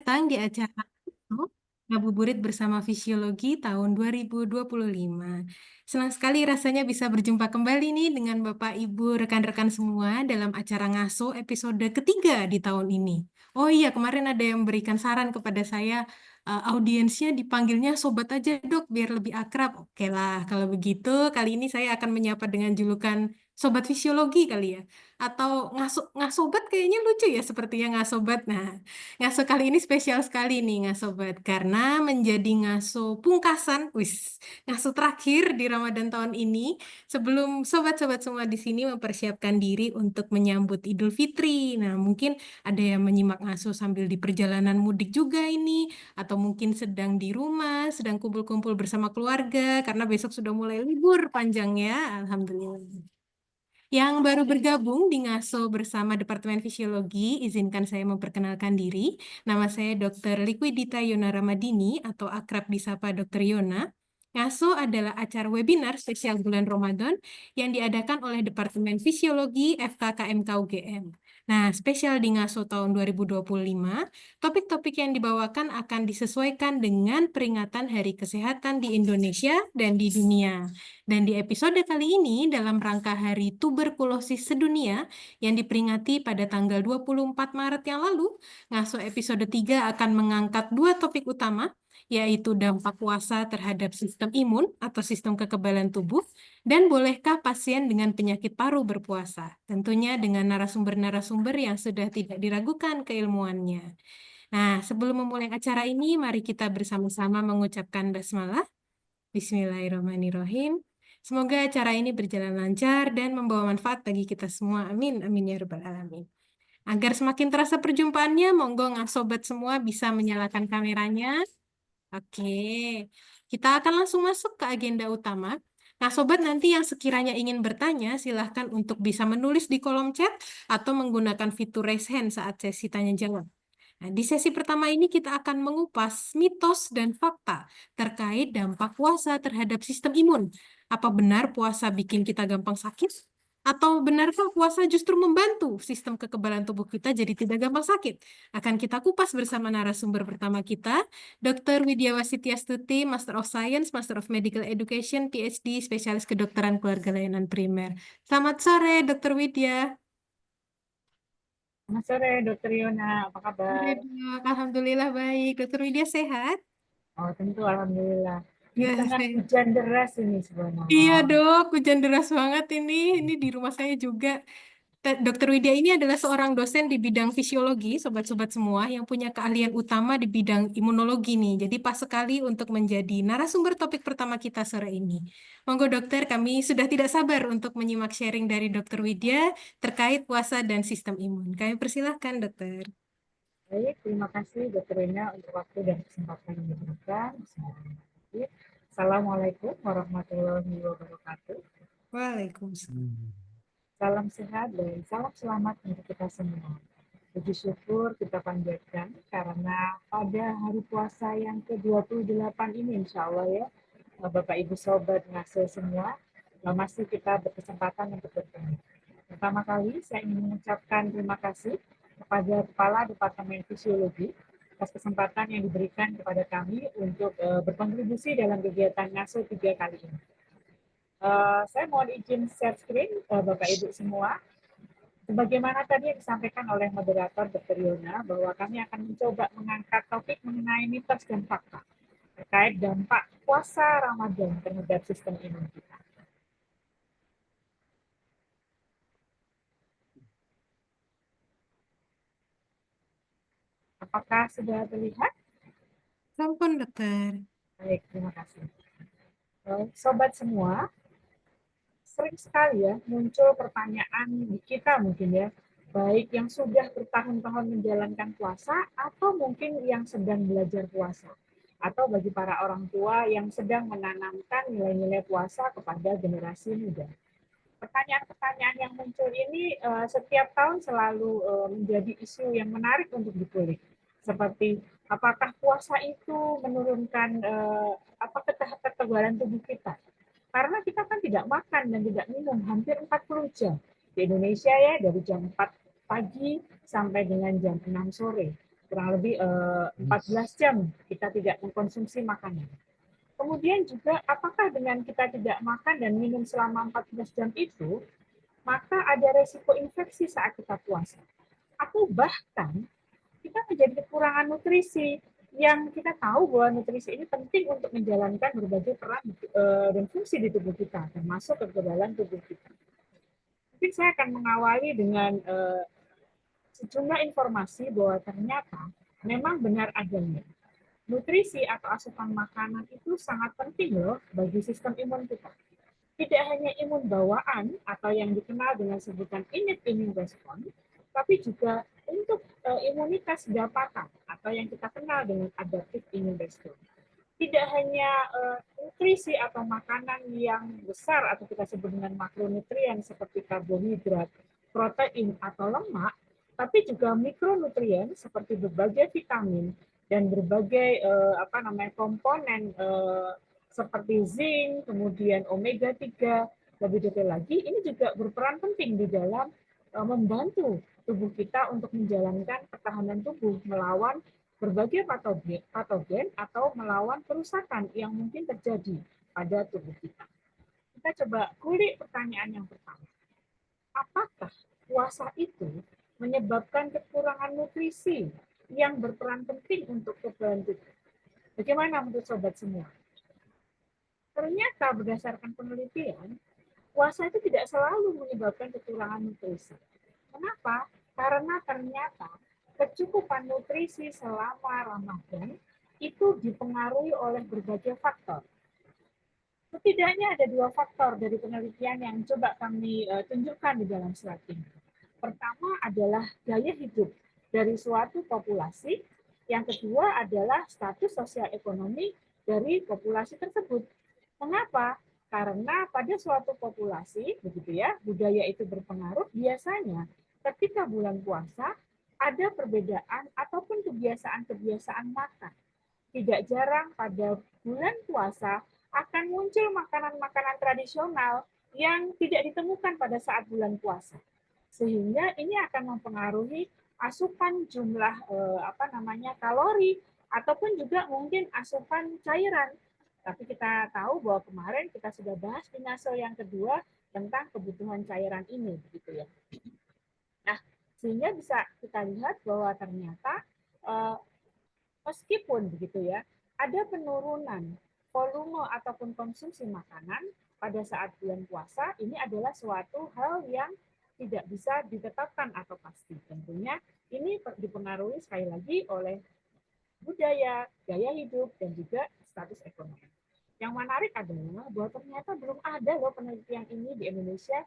datang di acara Ngabuburit Bersama Fisiologi tahun 2025. Senang sekali rasanya bisa berjumpa kembali nih dengan Bapak, Ibu, rekan-rekan semua dalam acara Ngaso episode ketiga di tahun ini. Oh iya, kemarin ada yang memberikan saran kepada saya, audiensnya dipanggilnya Sobat aja dok, biar lebih akrab. Oke lah, kalau begitu kali ini saya akan menyapa dengan julukan Sobat Fisiologi kali ya. Atau ngasobat kayaknya lucu ya, sepertinya ngasobat. Nah, ngaso kali ini spesial sekali nih ngasobat karena menjadi ngaso pungkasan, ngaso terakhir di Ramadan tahun ini sebelum sobat-sobat semua di sini mempersiapkan diri untuk menyambut Idul Fitri. Nah, mungkin ada yang menyimak ngaso sambil di perjalanan mudik juga ini, atau mungkin sedang di rumah, sedang kumpul-kumpul bersama keluarga karena besok sudah mulai libur panjang ya. Alhamdulillah. Yang baru bergabung di NGASO bersama Departemen Fisiologi, izinkan saya memperkenalkan diri. Nama saya Dr. Liquidita Yona Ramadini atau akrab disapa Dr. Yona. NGASO adalah acara webinar spesial bulan Ramadan yang diadakan oleh Departemen Fisiologi FKKMK UGM. Nah, spesial di NGASO tahun 2025, topik-topik yang dibawakan akan disesuaikan dengan peringatan Hari Kesehatan di Indonesia dan di dunia. Dan di episode kali ini, dalam rangka Hari Tuberkulosis Sedunia yang diperingati pada tanggal 24 Maret yang lalu, Ngaso episode 3 akan mengangkat dua topik utama, yaitu dampak puasa terhadap sistem imun atau sistem kekebalan tubuh, dan bolehkah pasien dengan penyakit paru berpuasa, tentunya dengan narasumber-narasumber yang sudah tidak diragukan keilmuannya. Nah, sebelum memulai acara ini, mari kita bersama-sama mengucapkan basmalah. Bismillahirrahmanirrahim. Semoga acara ini berjalan lancar dan membawa manfaat bagi kita semua. Amin, amin ya rabbal alamin. Agar semakin terasa perjumpaannya, monggo sobat semua bisa menyalakan kameranya. Oke, kita akan langsung masuk ke agenda utama. Nah, sobat nanti yang sekiranya ingin bertanya, silahkan untuk bisa menulis di kolom chat atau menggunakan fitur raise hand saat sesi tanya jawab. Nah, di sesi pertama ini kita akan mengupas mitos dan fakta terkait dampak puasa terhadap sistem imun. Apa benar puasa bikin kita gampang sakit? Atau benarkah puasa justru membantu sistem kekebalan tubuh kita jadi tidak gampang sakit? Akan kita kupas bersama narasumber pertama kita, Dr. Widya Wasityastuti, Master of Science, Master of Medical Education, PhD, Spesialis Kedokteran Keluarga Layanan Primer. Selamat sore, Dr. Widya. Selamat sore, Dokter Yona. Apa Sore, kabar? Dok. Alhamdulillah baik. Dr. Widya sehat? Oh, tentu Alhamdulillah. Di Ya, tengah saya. hujan deras ini Iya, sebenarnya. Dok. Hujan deras banget ini. Ini di rumah saya juga. Dokter Widya ini adalah seorang dosen di bidang fisiologi, sobat-sobat semua, yang punya keahlian utama di bidang imunologi nih. Jadi pas sekali untuk menjadi narasumber topik pertama kita sore ini. Monggo dokter, kami sudah tidak sabar untuk menyimak sharing dari Dokter Widya terkait puasa dan sistem imun. Kami persilahkan, dokter. Baik, terima kasih Dokter Yona untuk waktu dan kesempatan yang diberikan. Assalamualaikum warahmatullahi wabarakatuh. Waalaikumsalam. Salam sehat dan salam selamat untuk kita semua. Puji syukur kita panjatkan karena pada hari puasa yang ke-28 ini insya Allah ya, Bapak Ibu Sobat Ngaso semua, masih kita berkesempatan untuk bertemu. Pertama kali saya ingin mengucapkan terima kasih kepada Kepala Departemen Fisiologi atas kesempatan yang diberikan kepada kami untuk berkontribusi dalam kegiatan Ngaso 3 kali ini. Saya mohon izin share screen Bapak Ibu semua. Sebagaimana tadi yang disampaikan oleh moderator Dr. Yona, bahwa kami akan mencoba mengangkat topik mengenai mitos dan fakta terkait dampak puasa Ramadan terhadap sistem imun kita. Apakah sudah terlihat? Sampun, dokter. Baik, terima kasih. Sobat semua, sering sekali ya muncul pertanyaan di kita mungkin ya, baik yang sudah bertahun-tahun menjalankan puasa atau mungkin yang sedang belajar puasa. Atau bagi para orang tua yang sedang menanamkan nilai-nilai puasa kepada generasi muda. Pertanyaan-pertanyaan yang muncul ini setiap tahun selalu menjadi isu yang menarik untuk dikulik. Seperti apakah puasa itu menurunkan kekebalan tubuh kita? Karena kita kan tidak makan dan tidak minum hampir 40 jam. Di Indonesia ya dari jam 4 pagi sampai dengan jam 6 sore. kurang lebih 14 jam kita tidak mengkonsumsi makanan. Kemudian juga apakah dengan kita tidak makan dan minum selama 14 jam itu, maka ada resiko infeksi saat kita puasa. Atau bahkan kita menjadi kekurangan nutrisi yang kita tahu bahwa nutrisi ini penting untuk menjalankan berbagai peran dan fungsi di tubuh kita, termasuk kekebalan tubuh kita. Mungkin saya akan mengawali dengan sejumlah informasi bahwa ternyata memang benar adanya. Nutrisi atau asupan makanan itu sangat penting loh bagi sistem imun kita. Tidak hanya imun bawaan atau yang dikenal dengan sebutan innate immune response, tapi juga untuk imunitas dapatan atau yang kita kenal dengan adaptive immune response. Tidak hanya nutrisi atau makanan yang besar atau kita sebut dengan makronutrien seperti karbohidrat, protein atau lemak, tapi juga mikronutrien seperti berbagai vitamin dan berbagai komponen seperti zinc, kemudian omega 3, lebih detail lagi, ini juga berperan penting di dalam membantu tubuh kita untuk menjalankan pertahanan tubuh melawan berbagai patogen atau melawan kerusakan yang mungkin terjadi pada tubuh kita. Kita coba kulik pertanyaan yang pertama. Apakah puasa itu menyebabkan kekurangan nutrisi yang berperan penting untuk kekebalan tubuh? Bagaimana menurut sobat semua? Ternyata berdasarkan penelitian, puasa itu tidak selalu menyebabkan kekurangan nutrisi. Kenapa? Karena ternyata kecukupan nutrisi selama Ramadan itu dipengaruhi oleh berbagai faktor. Setidaknya ada 2 faktor dari penelitian yang coba kami tunjukkan di dalam slide ini. Pertama adalah gaya hidup dari suatu populasi, yang kedua adalah status sosial ekonomi dari populasi tersebut. Mengapa? Karena pada suatu populasi, begitu ya, budaya itu berpengaruh, biasanya ketika bulan puasa ada perbedaan ataupun kebiasaan-kebiasaan makan. Tidak jarang pada bulan puasa akan muncul makanan-makanan tradisional yang tidak ditemukan pada saat bulan puasa. Sehingga ini akan mempengaruhi asupan jumlah kalori ataupun juga mungkin asupan cairan. Tapi kita tahu bahwa kemarin kita sudah bahas di NASO yang kedua tentang kebutuhan cairan ini, begitu ya. Nah, sehingga bisa kita lihat bahwa ternyata meskipun begitu ya, ada penurunan volume ataupun konsumsi makanan pada saat bulan puasa, ini adalah suatu hal yang tidak bisa ditetapkan atau pasti. Tentunya ini dipengaruhi sekali lagi oleh budaya, gaya hidup, dan juga status ekonomi. Yang menarik adalah bahwa ternyata belum ada loh penelitian ini di Indonesia.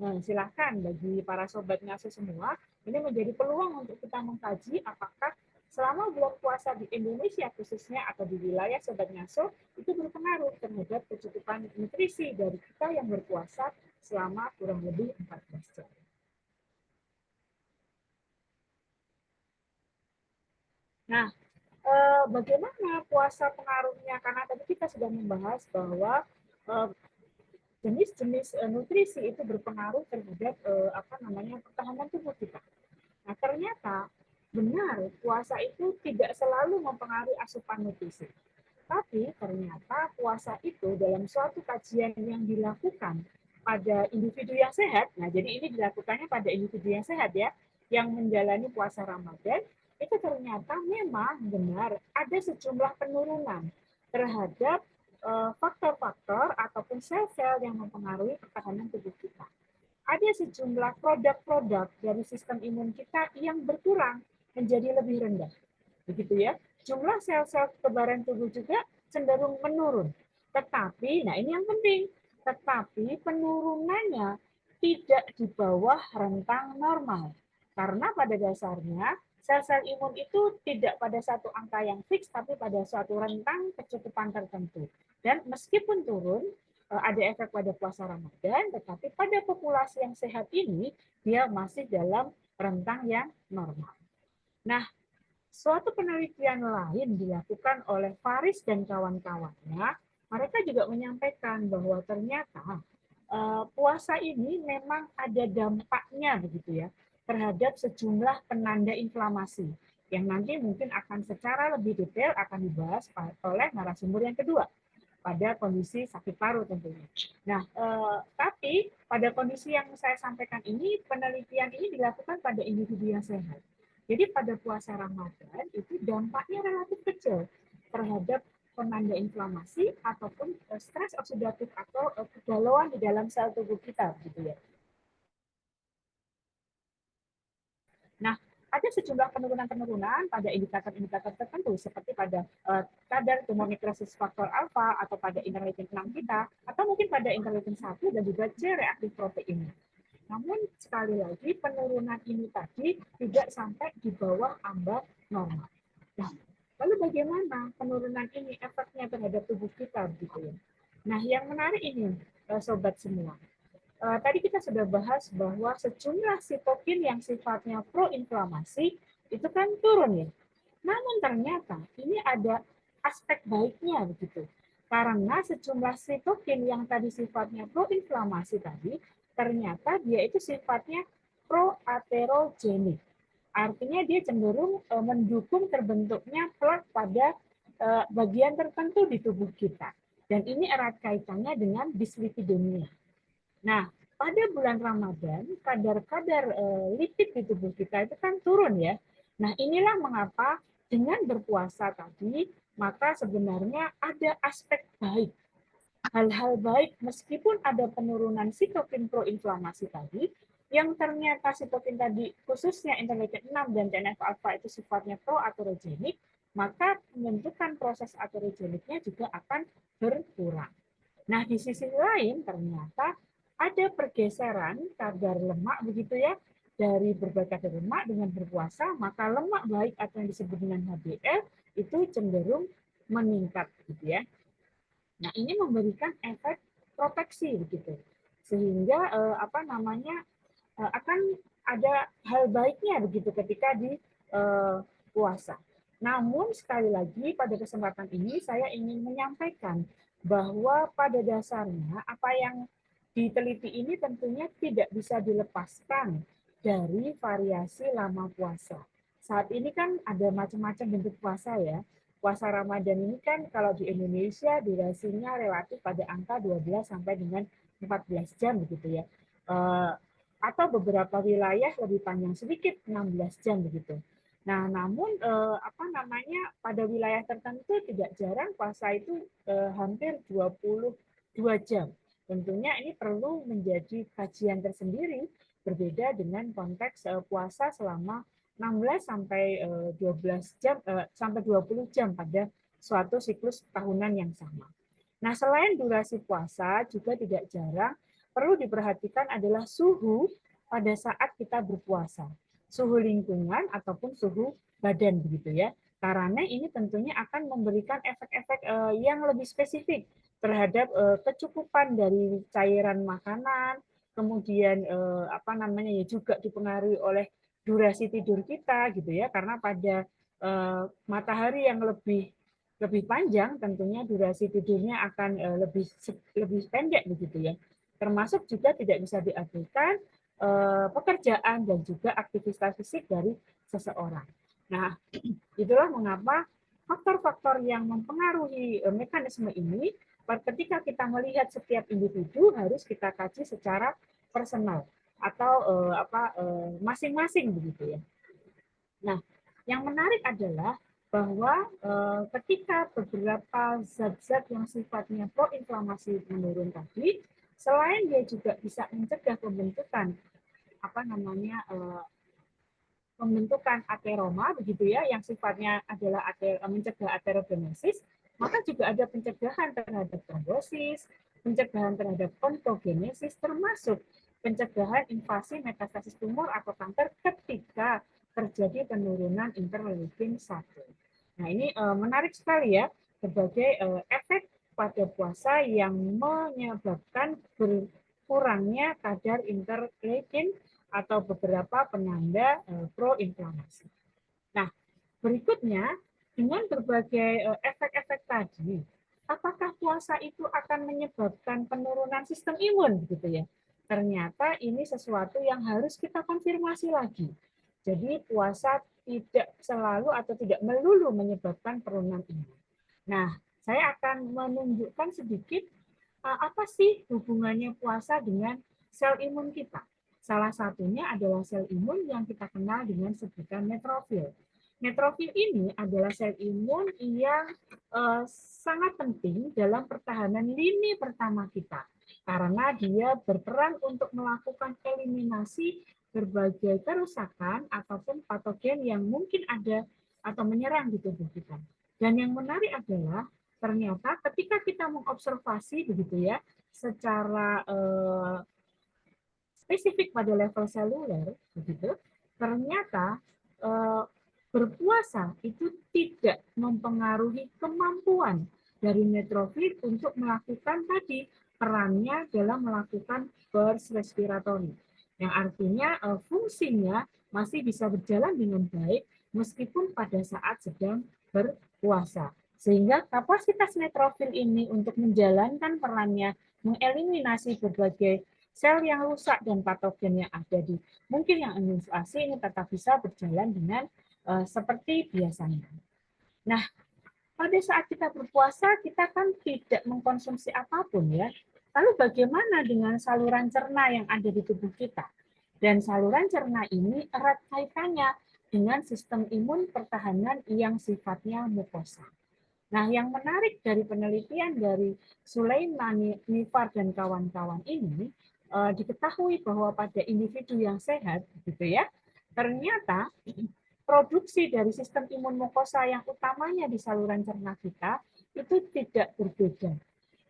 Nah, silakan bagi para sobat ngaso semua, ini menjadi peluang untuk kita mengkaji apakah selama bulan puasa di Indonesia khususnya atau di wilayah sobat ngaso itu berpengaruh terhadap kecukupan nutrisi dari kita yang berpuasa selama kurang lebih 14 jam. Nah, bagaimana puasa pengaruhnya? Karena tadi kita sudah membahas bahwa jenis-jenis nutrisi itu berpengaruh terhadap pertahanan tubuh kita. Nah, ternyata benar puasa itu tidak selalu mempengaruhi asupan nutrisi. Tapi ternyata puasa itu dalam suatu kajian yang dilakukan pada individu yang sehat, nah jadi ini dilakukannya pada individu yang sehat ya, yang menjalani puasa Ramadan, itu ternyata memang benar ada sejumlah penurunan terhadap faktor-faktor ataupun sel-sel yang mempengaruhi pertahanan tubuh kita. Ada sejumlah produk-produk dari sistem imun kita yang berkurang menjadi lebih rendah. Begitu ya. Jumlah sel-sel kekebalan tubuh juga cenderung menurun. Tetapi, nah ini yang penting, tetapi penurunannya tidak di bawah rentang normal. Karena pada dasarnya sel-sel imun itu tidak pada satu angka yang fix, tapi pada suatu rentang kecukupan tertentu. Dan meskipun turun, ada efek pada puasa Ramadan, tetapi pada populasi yang sehat ini, dia masih dalam rentang yang normal. Nah, suatu penelitian lain dilakukan oleh Faris dan kawan-kawannya, mereka juga menyampaikan bahwa ternyata puasa ini memang ada dampaknya begitu ya terhadap sejumlah penanda inflamasi. yang nanti mungkin akan secara lebih detail akan dibahas oleh narasumber yang kedua pada kondisi sakit paru tentunya. Nah, tapi pada kondisi yang saya sampaikan ini, penelitian ini dilakukan pada individu yang sehat. Jadi pada puasa Ramadan itu dampaknya relatif kecil terhadap penanda inflamasi ataupun stres oksidatif atau kegalauan di dalam sel tubuh kita, gitu ya. Nah, ada sejumlah penurunan-penurunan pada indikator-indikator tertentu seperti pada kadar tumor nekrosis faktor alfa atau pada interleukin 6 kita atau mungkin pada interleukin 1 dan juga C reaktif protein. Namun sekali lagi penurunan ini tadi tidak sampai di bawah ambang normal. Nah, lalu bagaimana penurunan ini efeknya terhadap tubuh kita gitu ya. Nah, yang menarik ini sobat semua. Tadi kita sudah bahas bahwa sejumlah sitokin yang sifatnya proinflamasi itu kan turun ya. Namun ternyata ini ada aspek baiknya begitu. Karena sejumlah sitokin yang tadi sifatnya proinflamasi tadi, ternyata dia itu sifatnya proaterogenik. Artinya dia cenderung mendukung terbentuknya plak pada bagian tertentu di tubuh kita. Dan ini erat kaitannya dengan dislipidemia. Nah, pada bulan Ramadan, kadar-kadar lipid di tubuh kita itu kan turun ya. Nah, inilah mengapa dengan berpuasa tadi, maka sebenarnya ada aspek baik. Hal-hal baik meskipun ada penurunan sitokin proinflamasi tadi, yang ternyata sitokin tadi khususnya interleukin 6 dan TNF-alfa itu sifatnya proaterogenik, maka pembentukan proses aterogeniknya juga akan berkurang. Nah, di sisi lain ternyata ada pergeseran kadar lemak begitu ya, dari berbagai kadar lemak dengan berpuasa, maka lemak baik atau yang disebut dengan HDL itu cenderung meningkat gitu ya. Nah, ini memberikan efek proteksi begitu. Sehingga akan ada hal baiknya begitu ketika di puasa. Namun sekali lagi pada kesempatan ini saya ingin menyampaikan bahwa pada dasarnya apa yang diteliti ini tentunya tidak bisa dilepaskan dari variasi lama puasa. Saat ini kan ada macam-macam bentuk puasa ya. Puasa Ramadan ini kan kalau di Indonesia durasinya relatif pada angka 12 sampai dengan 14 jam begitu ya. Atau beberapa wilayah lebih panjang sedikit 16 jam begitu. Nah, namun pada wilayah tertentu tidak jarang puasa itu hampir 22 jam. Tentunya ini perlu menjadi kajian tersendiri berbeda dengan konteks puasa selama 16 sampai 12 jam sampai 20 jam pada suatu siklus tahunan yang sama. Nah, selain durasi puasa juga tidak jarang perlu diperhatikan adalah suhu pada saat kita berpuasa. Suhu lingkungan ataupun suhu badan begitu ya. Karena ini tentunya akan memberikan efek-efek yang lebih spesifik terhadap kecukupan dari cairan makanan, kemudian juga dipengaruhi oleh durasi tidur kita gitu ya, karena pada matahari yang lebih panjang tentunya durasi tidurnya akan lebih pendek begitu ya. Termasuk juga tidak bisa diabaikan pekerjaan dan juga aktivitas fisik dari seseorang. Nah, itulah mengapa faktor-faktor yang mempengaruhi mekanisme ini ketika kita melihat setiap individu harus kita kaji secara personal atau masing-masing begitu ya. Nah, yang menarik adalah bahwa ketika beberapa zat-zat yang sifatnya proinflamasi menurun tadi, selain dia juga bisa mencegah pembentukan ateroma begitu ya, yang sifatnya adalah mencegah aterogenesis, maka juga ada pencegahan terhadap trombosis, pencegahan terhadap ontogenesis, termasuk pencegahan invasi metastasis tumor atau kanker ketika terjadi penurunan interleukin 1. Nah, ini menarik sekali ya, berbagai efek pada puasa yang menyebabkan berkurangnya kadar interleukin atau beberapa penanda proinflamasi. Nah, berikutnya dengan berbagai efek-efek tadi, apakah puasa itu akan menyebabkan penurunan sistem imun gitu ya? Ternyata ini sesuatu yang harus kita konfirmasi lagi. Jadi puasa tidak selalu atau tidak melulu menyebabkan penurunan imun. Nah, saya akan menunjukkan sedikit apa sih hubungannya puasa dengan sel imun kita. Salah satunya adalah sel imun yang kita kenal dengan sebutan neutrofil. Neutrofil ini adalah sel imun yang sangat penting dalam pertahanan lini pertama kita, karena dia berperan untuk melakukan eliminasi berbagai kerusakan ataupun patogen yang mungkin ada atau menyerang di tubuh kita. Dan yang menarik adalah ternyata ketika kita mengobservasi begitu ya secara spesifik pada level seluler begitu, ternyata berpuasa itu tidak mempengaruhi kemampuan dari neutrofil untuk melakukan tadi perannya dalam melakukan burst respiratory, yang artinya fungsinya masih bisa berjalan dengan baik meskipun pada saat sedang berpuasa. Sehingga kapasitas neutrofil ini untuk menjalankan perannya mengeliminasi berbagai sel yang rusak dan patogen yang ada di mungkin yang invasi ini tetap bisa berjalan dengan seperti biasanya. Nah, pada saat kita berpuasa, kita kan tidak mengkonsumsi apapun ya. Lalu bagaimana dengan saluran cerna yang ada di tubuh kita? Dan saluran cerna ini erat kaitannya dengan sistem imun pertahanan yang sifatnya mukosa. Nah, yang menarik dari penelitian dari Sulaiman, Nifar, dan kawan-kawan ini, diketahui bahwa pada individu yang sehat, gitu ya, ternyata produksi dari sistem imun mukosa yang utamanya di saluran cerna kita itu tidak berbeda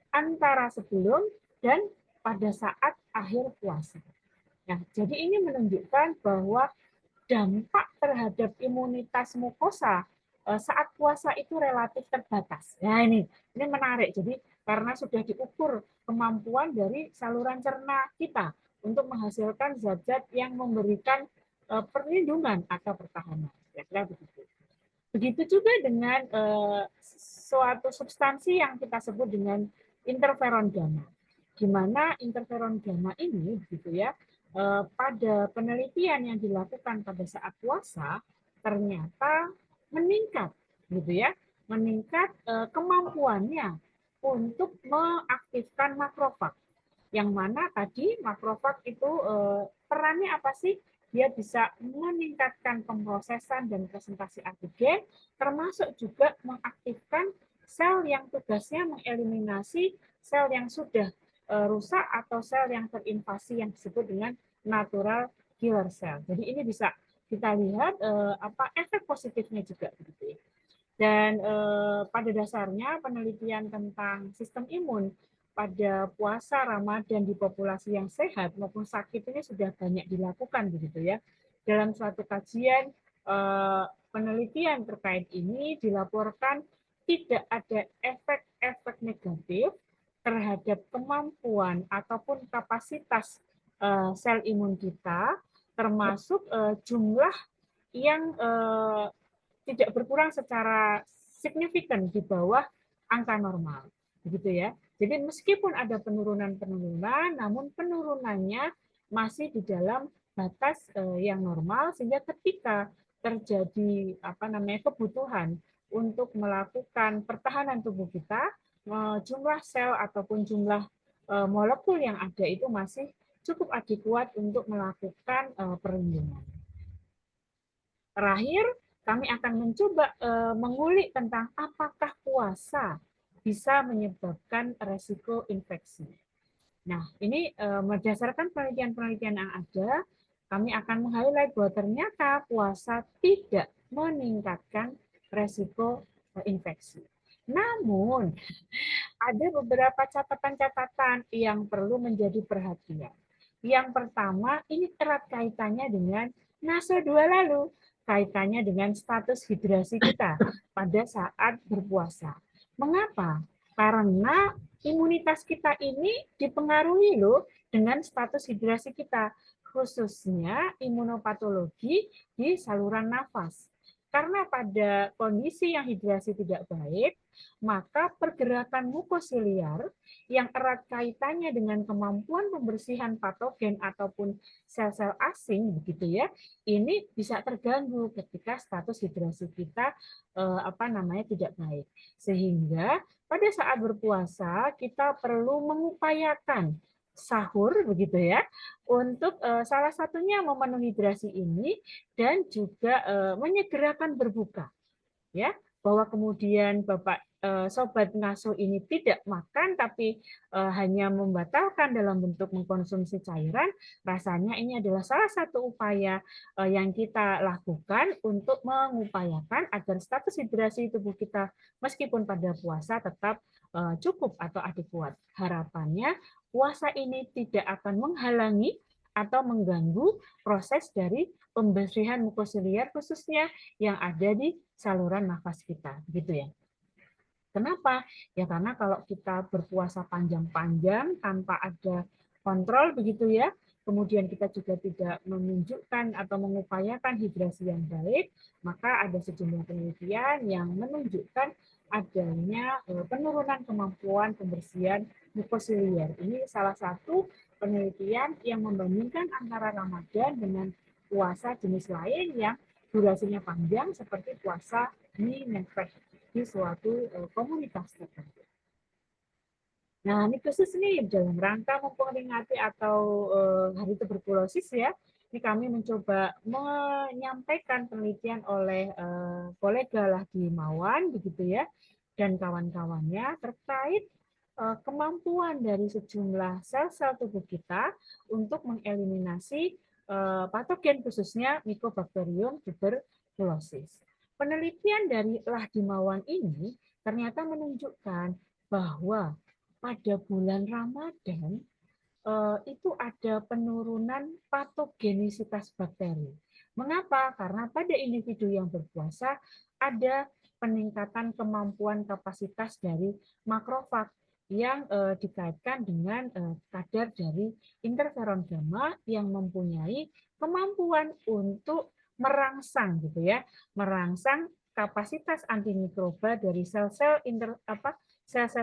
antara sebelum dan pada saat akhir puasa. Nah, jadi ini menunjukkan bahwa dampak terhadap imunitas mukosa saat puasa itu relatif terbatas. Nah, ini menarik. Jadi karena sudah diukur kemampuan dari saluran cerna kita untuk menghasilkan zat-zat yang memberikan perlindungan atau pertahanan. Kira-kira begitu. Begitu juga dengan suatu substansi yang kita sebut dengan interferon gamma. Di mana interferon gamma ini, gitu ya, pada penelitian yang dilakukan pada saat puasa ternyata meningkat, gitu ya, meningkat kemampuannya untuk mengaktifkan makrofag. Yang mana tadi makrofag itu perannya apa sih? Dia bisa meningkatkan pemrosesan dan presentasi antigen, termasuk juga mengaktifkan sel yang tugasnya mengeliminasi sel yang sudah rusak atau sel yang terinvasi yang disebut dengan natural killer cell. Jadi ini bisa kita lihat apa efek positifnya juga begitu ya. Dan pada dasarnya penelitian tentang sistem imun pada puasa Ramadan di populasi yang sehat maupun sakit ini sudah banyak dilakukan begitu ya. Dalam suatu kajian penelitian terkait ini dilaporkan tidak ada efek-efek negatif terhadap kemampuan ataupun kapasitas sel imun kita, termasuk jumlah yang tidak berkurang secara signifikan di bawah angka normal, begitu ya. Jadi meskipun ada penurunan-penurunan, namun penurunannya masih di dalam batas yang normal, sehingga ketika terjadi kebutuhan untuk melakukan pertahanan tubuh kita, jumlah sel ataupun jumlah molekul yang ada itu masih cukup adekuat untuk melakukan perlindungan. Terakhir, kami akan mencoba mengulik tentang apakah puasa bisa menyebabkan resiko infeksi. Nah, ini berdasarkan penelitian-penelitian yang ada, kami akan meng-highlight bahwa ternyata puasa tidak meningkatkan resiko infeksi. Namun, ada beberapa catatan-catatan yang perlu menjadi perhatian. Yang pertama, ini erat kaitannya dengan NASO 2 lalu, kaitannya dengan status hidrasi kita pada saat berpuasa. Mengapa? Karena imunitas kita ini dipengaruhi loh dengan status hidrasi kita, khususnya imunopatologi di saluran nafas. Karena pada kondisi yang hidrasi tidak baik, maka pergerakan mukosiliar yang erat kaitannya dengan kemampuan pembersihan patogen ataupun sel-sel asing begitu ya, ini bisa terganggu ketika status hidrasi kita tidak baik. Sehingga pada saat berpuasa kita perlu mengupayakan sahur begitu ya untuk salah satunya memenuhi hidrasi ini dan juga menyegerakan berbuka ya, bahwa kemudian Bapak sobat ngasuh ini tidak makan tapi hanya membatalkan dalam bentuk mengkonsumsi cairan, rasanya ini adalah salah satu upaya yang kita lakukan untuk mengupayakan agar status hidrasi tubuh kita meskipun pada puasa tetap cukup atau adekuat. Harapannya puasa ini tidak akan menghalangi atau mengganggu proses dari pembersihan mukosiliar khususnya yang ada di saluran nafas kita, gitu ya. Kenapa? Ya karena kalau kita berpuasa panjang-panjang tanpa ada kontrol begitu ya, kemudian kita juga tidak menunjukkan atau mengupayakan hidrasi yang baik, maka ada sejumlah penelitian yang menunjukkan adanya penurunan kemampuan pembersihan mukosiliar. Ini salah satu penelitian yang membandingkan antara Ramadan dengan puasa jenis lain yang durasinya panjang seperti puasa di Nefek di suatu komunitas tertentu. Nah, ini khusus nih dalam rangka memperingati atau Hari Tuberkulosis ya. Ini kami mencoba menyampaikan penelitian oleh kolega Lahdi Mawan begitu ya dan kawan-kawannya terkait kemampuan dari sejumlah sel-sel tubuh kita untuk mengeliminasi patogen khususnya Mycobacterium tuberculosis. Penelitian dari Lahdi Mawan ini ternyata menunjukkan bahwa pada bulan Ramadan itu ada penurunan patogenisitas bakteri. Mengapa? Karena pada individu yang berpuasa ada peningkatan kemampuan kapasitas dari makrofag yang dikaitkan dengan kadar dari interferon gamma yang mempunyai kemampuan untuk merangsang gitu ya, merangsang kapasitas antimikroba dari sel-sel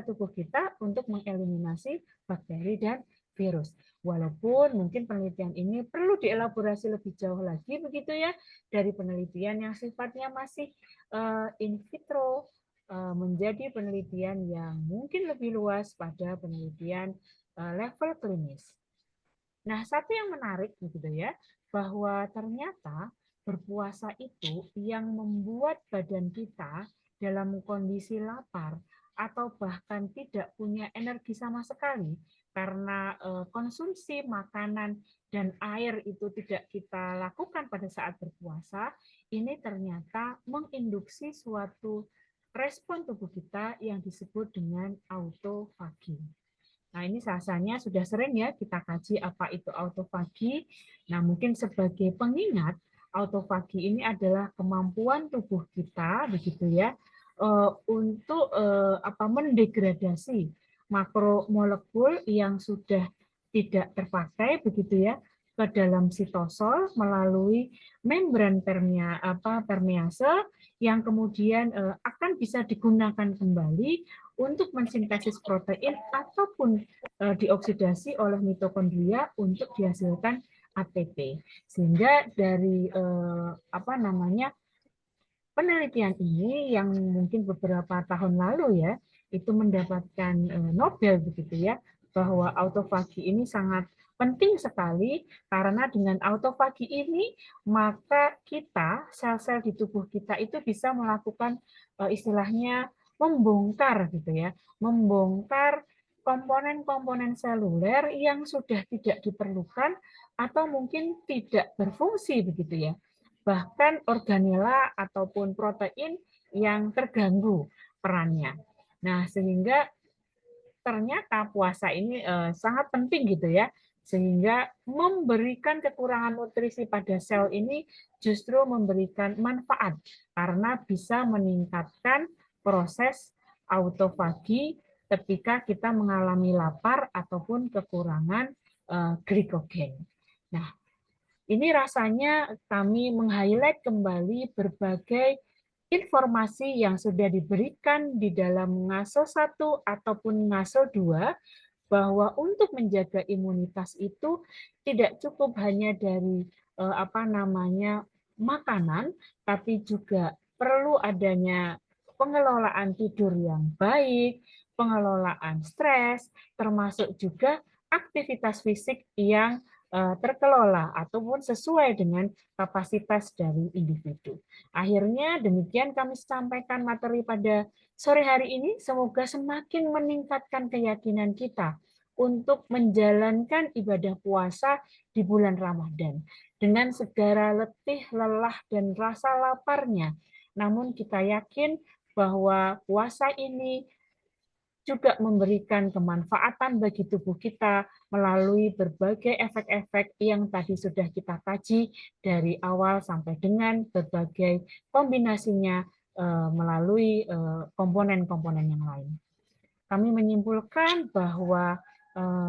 tubuh kita untuk mengeliminasi bakteri dan virus. Walaupun mungkin penelitian ini perlu dielaborasi lebih jauh lagi begitu ya dari penelitian yang sifatnya masih in vitro menjadi penelitian yang mungkin lebih luas pada penelitian level klinis. Nah, satu yang menarik begitu ya, bahwa ternyata berpuasa itu yang membuat badan kita dalam kondisi lapar atau bahkan tidak punya energi sama sekali karena konsumsi makanan dan air itu tidak kita lakukan pada saat berpuasa, ini ternyata menginduksi suatu respon tubuh kita yang disebut dengan autofagi. Nah, ini rasanya sudah sering ya kita kaji apa itu autofagi. Nah, mungkin sebagai pengingat, autofagi ini adalah kemampuan tubuh kita begitu ya untuk mendegradasi makromolekul yang sudah tidak terpakai begitu ya ke dalam sitosol melalui membran permease yang kemudian akan bisa digunakan kembali untuk mensintesis protein ataupun dioksidasi oleh mitokondria untuk dihasilkan ATP. Sehingga dari penelitian ini yang mungkin beberapa tahun lalu ya itu mendapatkan Nobel begitu ya, bahwa autofagi ini sangat penting sekali karena dengan autofagi ini maka kita sel-sel di tubuh kita itu bisa melakukan istilahnya membongkar gitu ya, membongkar komponen-komponen seluler yang sudah tidak diperlukan atau mungkin tidak berfungsi begitu ya. Bahkan organela ataupun protein yang terganggu perannya. Nah, sehingga ternyata puasa ini sangat penting gitu ya, sehingga memberikan kekurangan nutrisi pada sel ini justru memberikan manfaat karena bisa meningkatkan proses autofagi ketika kita mengalami lapar ataupun kekurangan glikogen. Nah, Ini rasanya kami meng-highlight kembali berbagai informasi yang sudah diberikan di dalam ngaso 1 ataupun ngaso 2, bahwa untuk menjaga imunitas itu tidak cukup hanya dari makanan, tapi juga perlu adanya pengelolaan tidur yang baik, pengelolaan stres, termasuk juga aktivitas fisik yang terkelola ataupun sesuai dengan kapasitas dari individu. Akhirnya demikian kami sampaikan materi pada sore hari ini, semoga semakin meningkatkan keyakinan kita untuk menjalankan ibadah puasa di bulan Ramadan dengan segala letih, lelah, dan rasa laparnya. Namun kita yakin bahwa puasa ini juga memberikan kemanfaatan bagi tubuh kita melalui berbagai efek-efek yang tadi sudah kita kaji dari awal sampai dengan berbagai kombinasinya melalui komponen-komponen yang lain. Kami menyimpulkan bahwa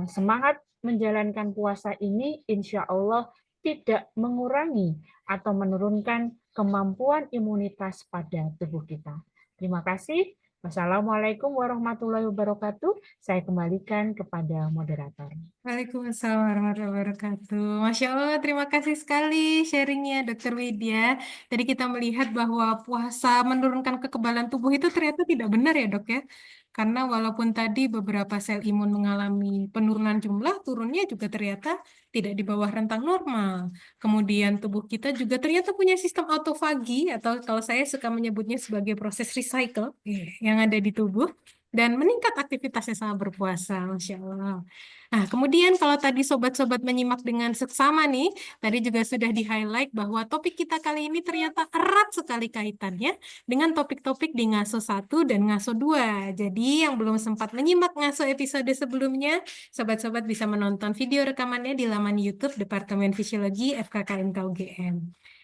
semangat menjalankan puasa ini insya Allah tidak mengurangi atau menurunkan kemampuan imunitas pada tubuh kita. Terima kasih. Wassalamualaikum warahmatullahi wabarakatuh. Saya kembalikan kepada moderator. Waalaikumsalam warahmatullahi wabarakatuh. Masya Allah, terima kasih sekali sharingnya Dokter Widya. Tadi kita melihat bahwa puasa menurunkan kekebalan tubuh itu ternyata tidak benar ya dok ya. Karena walaupun tadi beberapa sel imun mengalami penurunan jumlah, turunnya juga ternyata tidak di bawah rentang normal. Kemudian tubuh kita juga ternyata punya sistem autofagi atau kalau saya suka menyebutnya sebagai proses recycle yang ada di tubuh. Dan meningkat aktivitasnya sama berpuasa, Masya Allah. Nah, kemudian kalau tadi sobat-sobat menyimak dengan seksama nih, tadi juga sudah di-highlight bahwa topik kita kali ini ternyata erat sekali kaitannya dengan topik-topik di Ngaso 1 dan Ngaso 2. Jadi yang belum sempat menyimak Ngaso episode sebelumnya, sobat-sobat bisa menonton video rekamannya di laman YouTube Departemen Fisiologi FKKMK UGM.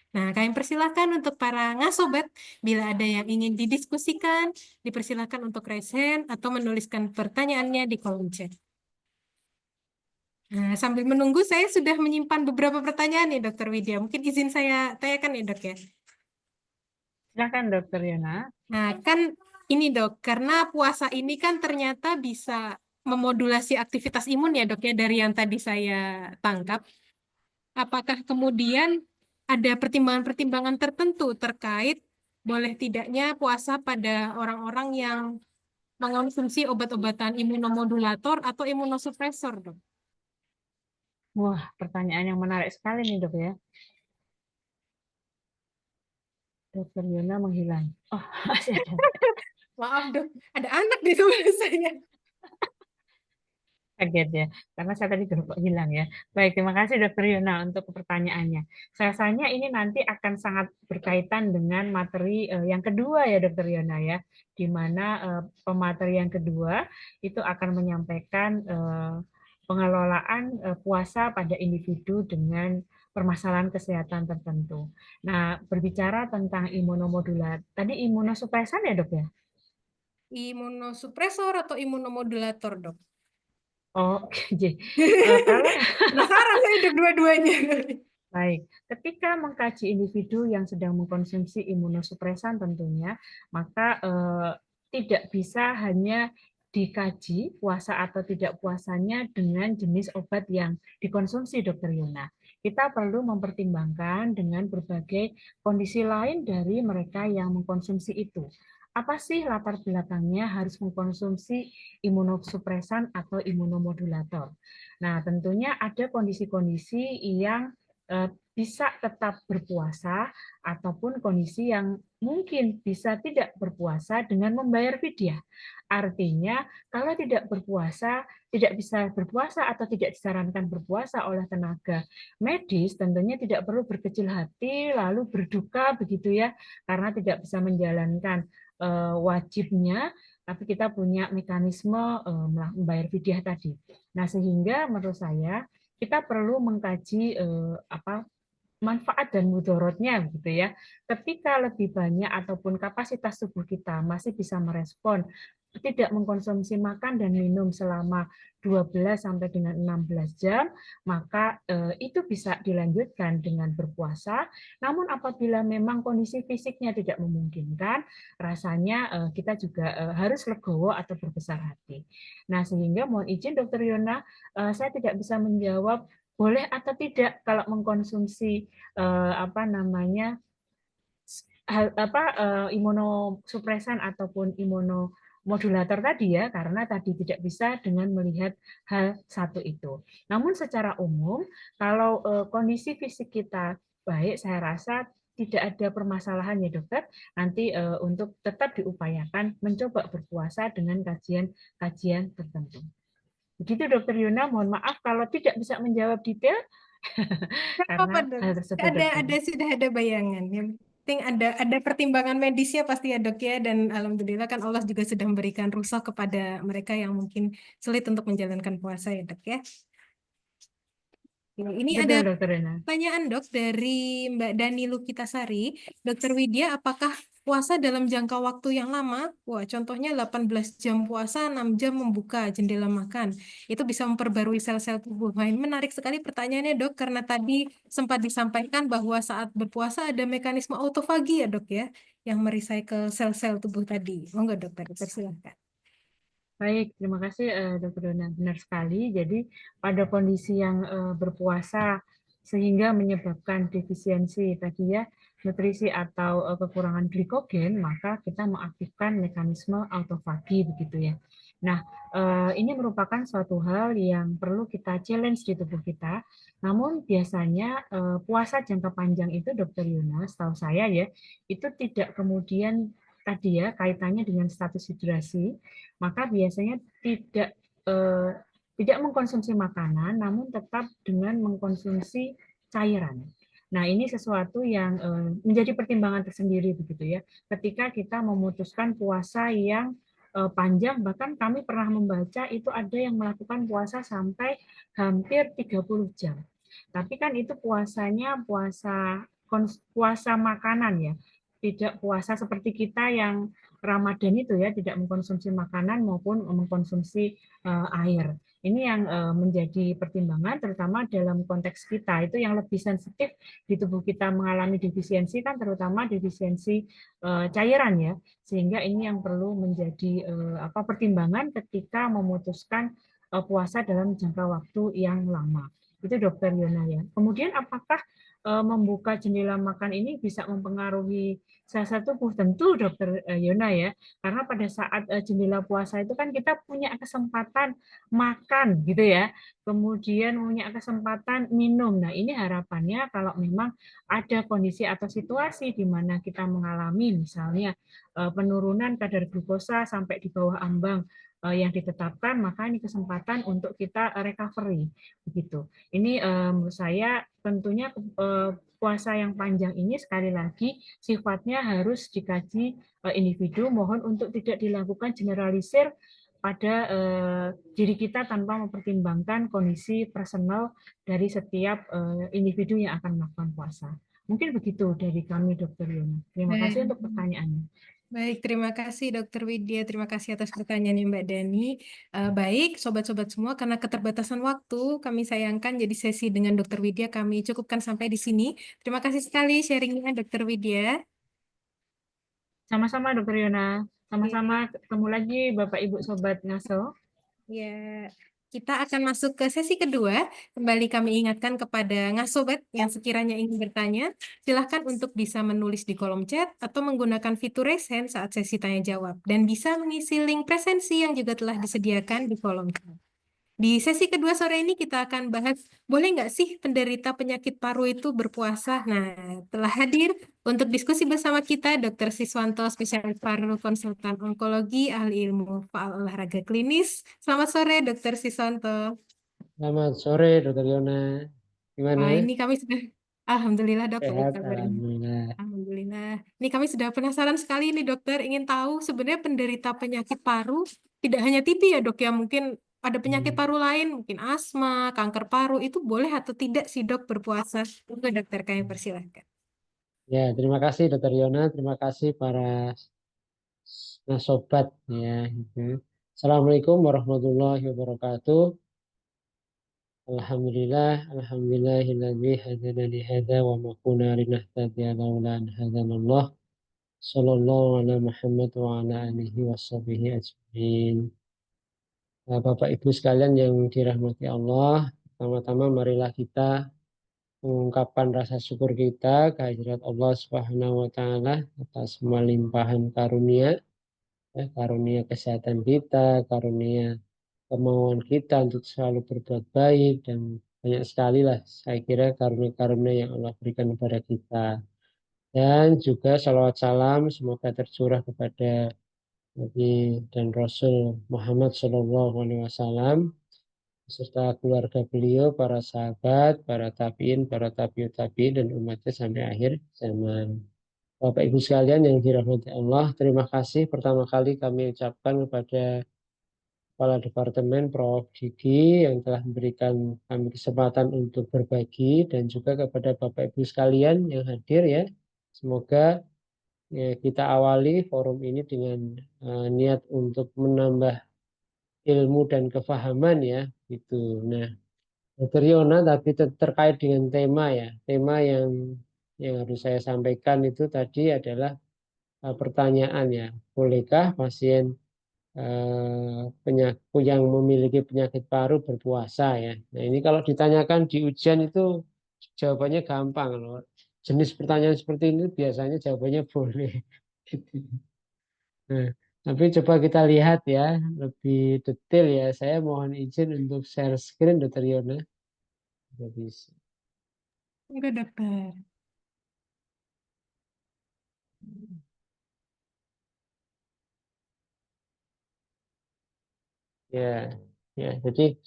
Nah, kami persilahkan untuk para ngasobat, bila ada yang ingin didiskusikan, dipersilahkan untuk raise hand atau menuliskan pertanyaannya di kolom chat. Nah, sambil menunggu, saya sudah menyimpan beberapa pertanyaan nih, Dokter Widya. Mungkin izin saya tanyakan ya, Dok ya. Silakan Dokter Yana. Nah, kan ini dok, karena puasa ini kan ternyata bisa memodulasi aktivitas imun ya dok ya, dari yang tadi saya tangkap. Apakah kemudian ada pertimbangan-pertimbangan tertentu terkait boleh tidaknya puasa pada orang-orang yang mengonsumsi obat-obatan imunomodulator atau imunosupresor dok? Wah, pertanyaan yang menarik sekali nih dok ya. Dokter Yana menghilang. Oh, masih ada. Maaf dok, ada anak di sebelah saya. Kaget ya, karena saya tadi kok hilang ya. Baik, terima kasih Dokter Yona untuk pertanyaannya. Saya rasanya ini nanti akan sangat berkaitan dengan materi yang kedua ya Dokter Yona ya, di mana pemateri yang kedua itu akan menyampaikan pengelolaan puasa pada individu dengan permasalahan kesehatan tertentu. Nah, berbicara tentang imunomodulat, tadi imunosupresan ya dok ya? Imunosupresor atau imunomodulator, dok? Oh, oke. Kalau Penasaran saya dok dua-duanya. baik, ketika mengkaji individu yang sedang mengkonsumsi imunosupresan tentunya, maka tidak bisa hanya dikaji puasa atau tidak puasanya dengan jenis obat yang dikonsumsi Dokter Yona. Kita perlu mempertimbangkan dengan berbagai kondisi lain dari mereka yang mengkonsumsi itu. Apa sih latar belakangnya harus mengkonsumsi imunosupresan atau imunomodulator? Nah, tentunya ada kondisi-kondisi yang bisa tetap berpuasa ataupun kondisi yang mungkin bisa tidak berpuasa dengan membayar fidyah. Artinya, kalau tidak berpuasa, tidak bisa berpuasa atau tidak disarankan berpuasa oleh tenaga medis, tentunya tidak perlu berkecil hati lalu berduka begitu ya, karena tidak bisa menjalankan wajibnya, tapi kita punya mekanisme membayar fidyah tadi. Nah, sehingga menurut saya kita perlu mengkaji manfaat dan mudorotnya gitu ya. Ketika lebih banyak ataupun kapasitas tubuh kita masih bisa merespon tidak mengkonsumsi makan dan minum selama 12 sampai dengan 16 jam, maka itu bisa dilanjutkan dengan berpuasa. Namun apabila memang kondisi fisiknya tidak memungkinkan, rasanya kita juga harus legowo atau berbesar hati. Nah, sehingga mohon izin Dokter Yona, saya tidak bisa menjawab boleh atau tidak kalau mengkonsumsi apa namanya imunosupresan ataupun imunomodulator tadi ya, karena tadi tidak bisa dengan melihat hal satu itu. Namun secara umum, kalau kondisi fisik kita baik, saya rasa tidak ada permasalahan ya dokter. Nanti untuk tetap diupayakan mencoba berpuasa dengan kajian tertentu. Begitu dokter Yuna, mohon maaf kalau tidak bisa menjawab detail Nggak apa-apa, karena Dok. hal tersebut Ada terjadi. sudah ada bayangan. Yang penting ada pertimbangan medisnya pasti ya, Dok ya. Dan alhamdulillah kan Allah juga sudah memberikan rukhsah kepada mereka yang mungkin sulit untuk menjalankan puasa ya, Dok ya. Ini ada Betul dokter Yuna. pertanyaan, Dok, dari Mbak Dani Lukitasari. Dokter Widya, apakah puasa dalam jangka waktu yang lama? Wah, contohnya 18 jam puasa, 6 jam membuka jendela makan. Itu bisa memperbarui sel-sel tubuh. Wah, ini menarik sekali pertanyaannya, Dok, karena tadi sempat disampaikan bahwa saat berpuasa ada mekanisme autofagi ya, Dok ya, yang merecycle sel-sel tubuh tadi. Monggo, Dokter, silakan. Baik, terima kasih Dokter Dona. Benar sekali. Jadi pada kondisi yang berpuasa sehingga menyebabkan defisiensi tadi ya nutrisi atau kekurangan glikogen, maka kita mengaktifkan mekanisme autofagi begitu ya. Nah, ini merupakan suatu hal yang perlu kita challenge di tubuh kita. Namun biasanya puasa jangka panjang itu, Dokter Yuna, setahu saya ya, itu tidak kemudian tadi ya kaitannya dengan status hidrasi, maka biasanya eh, tidak mengkonsumsi makanan, namun tetap dengan mengkonsumsi cairan. Nah, ini sesuatu yang menjadi pertimbangan tersendiri begitu ya. Ketika kita memutuskan puasa yang panjang, bahkan kami pernah membaca itu ada yang melakukan puasa sampai hampir 30 jam. Tapi kan itu puasanya puasa makanan ya, tidak puasa seperti kita yang Ramadan itu ya, tidak mengkonsumsi makanan maupun mengkonsumsi air. Ini yang menjadi pertimbangan terutama dalam konteks kita itu yang lebih sensitif di tubuh kita mengalami defisiensi kan terutama defisiensi cairan ya. Sehingga ini yang perlu menjadi pertimbangan ketika memutuskan puasa dalam jangka waktu yang lama. Itu Dokter Yona ya. Kemudian apakah membuka jendela makan ini bisa mempengaruhi sel-sel tubuh? Tentu Dokter Yona ya, karena pada saat jendela puasa itu kan kita punya kesempatan makan gitu ya, kemudian punya kesempatan minum. Nah ini harapannya kalau memang ada kondisi atau situasi di mana kita mengalami misalnya penurunan kadar glukosa sampai di bawah ambang yang ditetapkan, maka ini kesempatan untuk kita recovery begitu. Ini menurut saya tentunya puasa yang panjang ini sekali lagi sifatnya harus dikaji individu. Mohon untuk tidak dilakukan generalisir pada diri kita tanpa mempertimbangkan kondisi personal dari setiap individu yang akan melakukan puasa. Mungkin begitu dari kami, Dokter Yona. Terima kasih Baik. untuk pertanyaannya. Baik, terima kasih Dokter Widya. Terima kasih atas pertanyaannya Mbak Dani. Baik, sobat-sobat semua, karena keterbatasan waktu, kami sayangkan jadi sesi dengan Dokter Widya kami cukupkan sampai di sini. Terima kasih sekali sharingnya Dokter Widya. Sama-sama, Dokter Yona. Sama-sama Oke. ketemu lagi, Bapak Ibu Sobat Ngaso. Ya, kita akan masuk ke sesi kedua. Kembali kami ingatkan kepada ngasobat yang sekiranya ingin bertanya, silahkan untuk bisa menulis di kolom chat atau menggunakan fitur raise hand saat sesi tanya jawab. Dan bisa mengisi link presensi yang juga telah disediakan di kolom chat. Di sesi kedua sore ini kita akan bahas, boleh nggak sih penderita penyakit paru itu berpuasa? Nah, telah hadir untuk diskusi bersama kita Dr. Siswanto, spesialis paru, konsultan onkologi, ahli ilmu faal olahraga klinis. Selamat sore, Dr. Siswanto. Selamat sore, Dokter Yona. Gimana? Wah, ini kami sudah, Alhamdulillah dok, baik Sehat, kabarnya. Alhamdulillah. Alhamdulillah. Ini kami sudah penasaran sekali nih dokter, ingin tahu sebenarnya penderita penyakit paru tidak hanya TB ya dok ya, mungkin ada penyakit paru lain, mungkin asma, kanker paru, itu boleh atau tidak sih dok berpuasa? Itu dokter kami persilahkan. Ya, terima kasih Dokter Yona, terima kasih para sobat ya. Assalamualaikum warahmatullahi wabarakatuh. Alhamdulillah, alhamdulillahilladzi hadana li hadza wa ma kunna linahtadiya laula an hadanallah. Sallallahu ala Muhammad wa ala alihi washabihi ajmain. Bapak Ibu sekalian yang dirahmati Allah, pertama-tama marilah kita mengungkapkan rasa syukur kita kehadirat Allah Subhanahu wa taala atas semua limpahan karunia, ya, karunia kesehatan kita, karunia kemauan kita untuk selalu berbuat baik, dan banyak sekali lah saya kira karunia-karunia yang Allah berikan kepada kita. Dan juga salawat salam semoga tercurah kepada Nabi dan Rasul Muhammad SAW beserta keluarga beliau, para sahabat, para tabiin, para tabiut tabiin, dan umatnya sampai akhir zaman. Bapak Ibu sekalian yang dirahmati Allah, terima kasih pertama kali kami ucapkan kepada Kepala Departemen Prof. Didi yang telah memberikan kami kesempatan untuk berbagi, dan juga kepada Bapak Ibu sekalian yang hadir ya. Semoga ya, kita awali forum ini dengan niat untuk menambah ilmu dan kefahaman ya gitu. Nah, Dr. Yona, tapi terkait dengan tema ya, tema yang harus saya sampaikan itu tadi adalah pertanyaan ya, bolehkah pasien penyakit yang memiliki penyakit paru berpuasa ya? Nah ini kalau ditanyakan di ujian itu jawabannya gampang loh. Jenis pertanyaan seperti ini biasanya jawabannya boleh. Nah, tapi coba kita lihat ya lebih detail ya. Saya mohon izin untuk share screen, Dr. Yona. Nggak bisa. Enggak dokter. Ya, ya. Jadi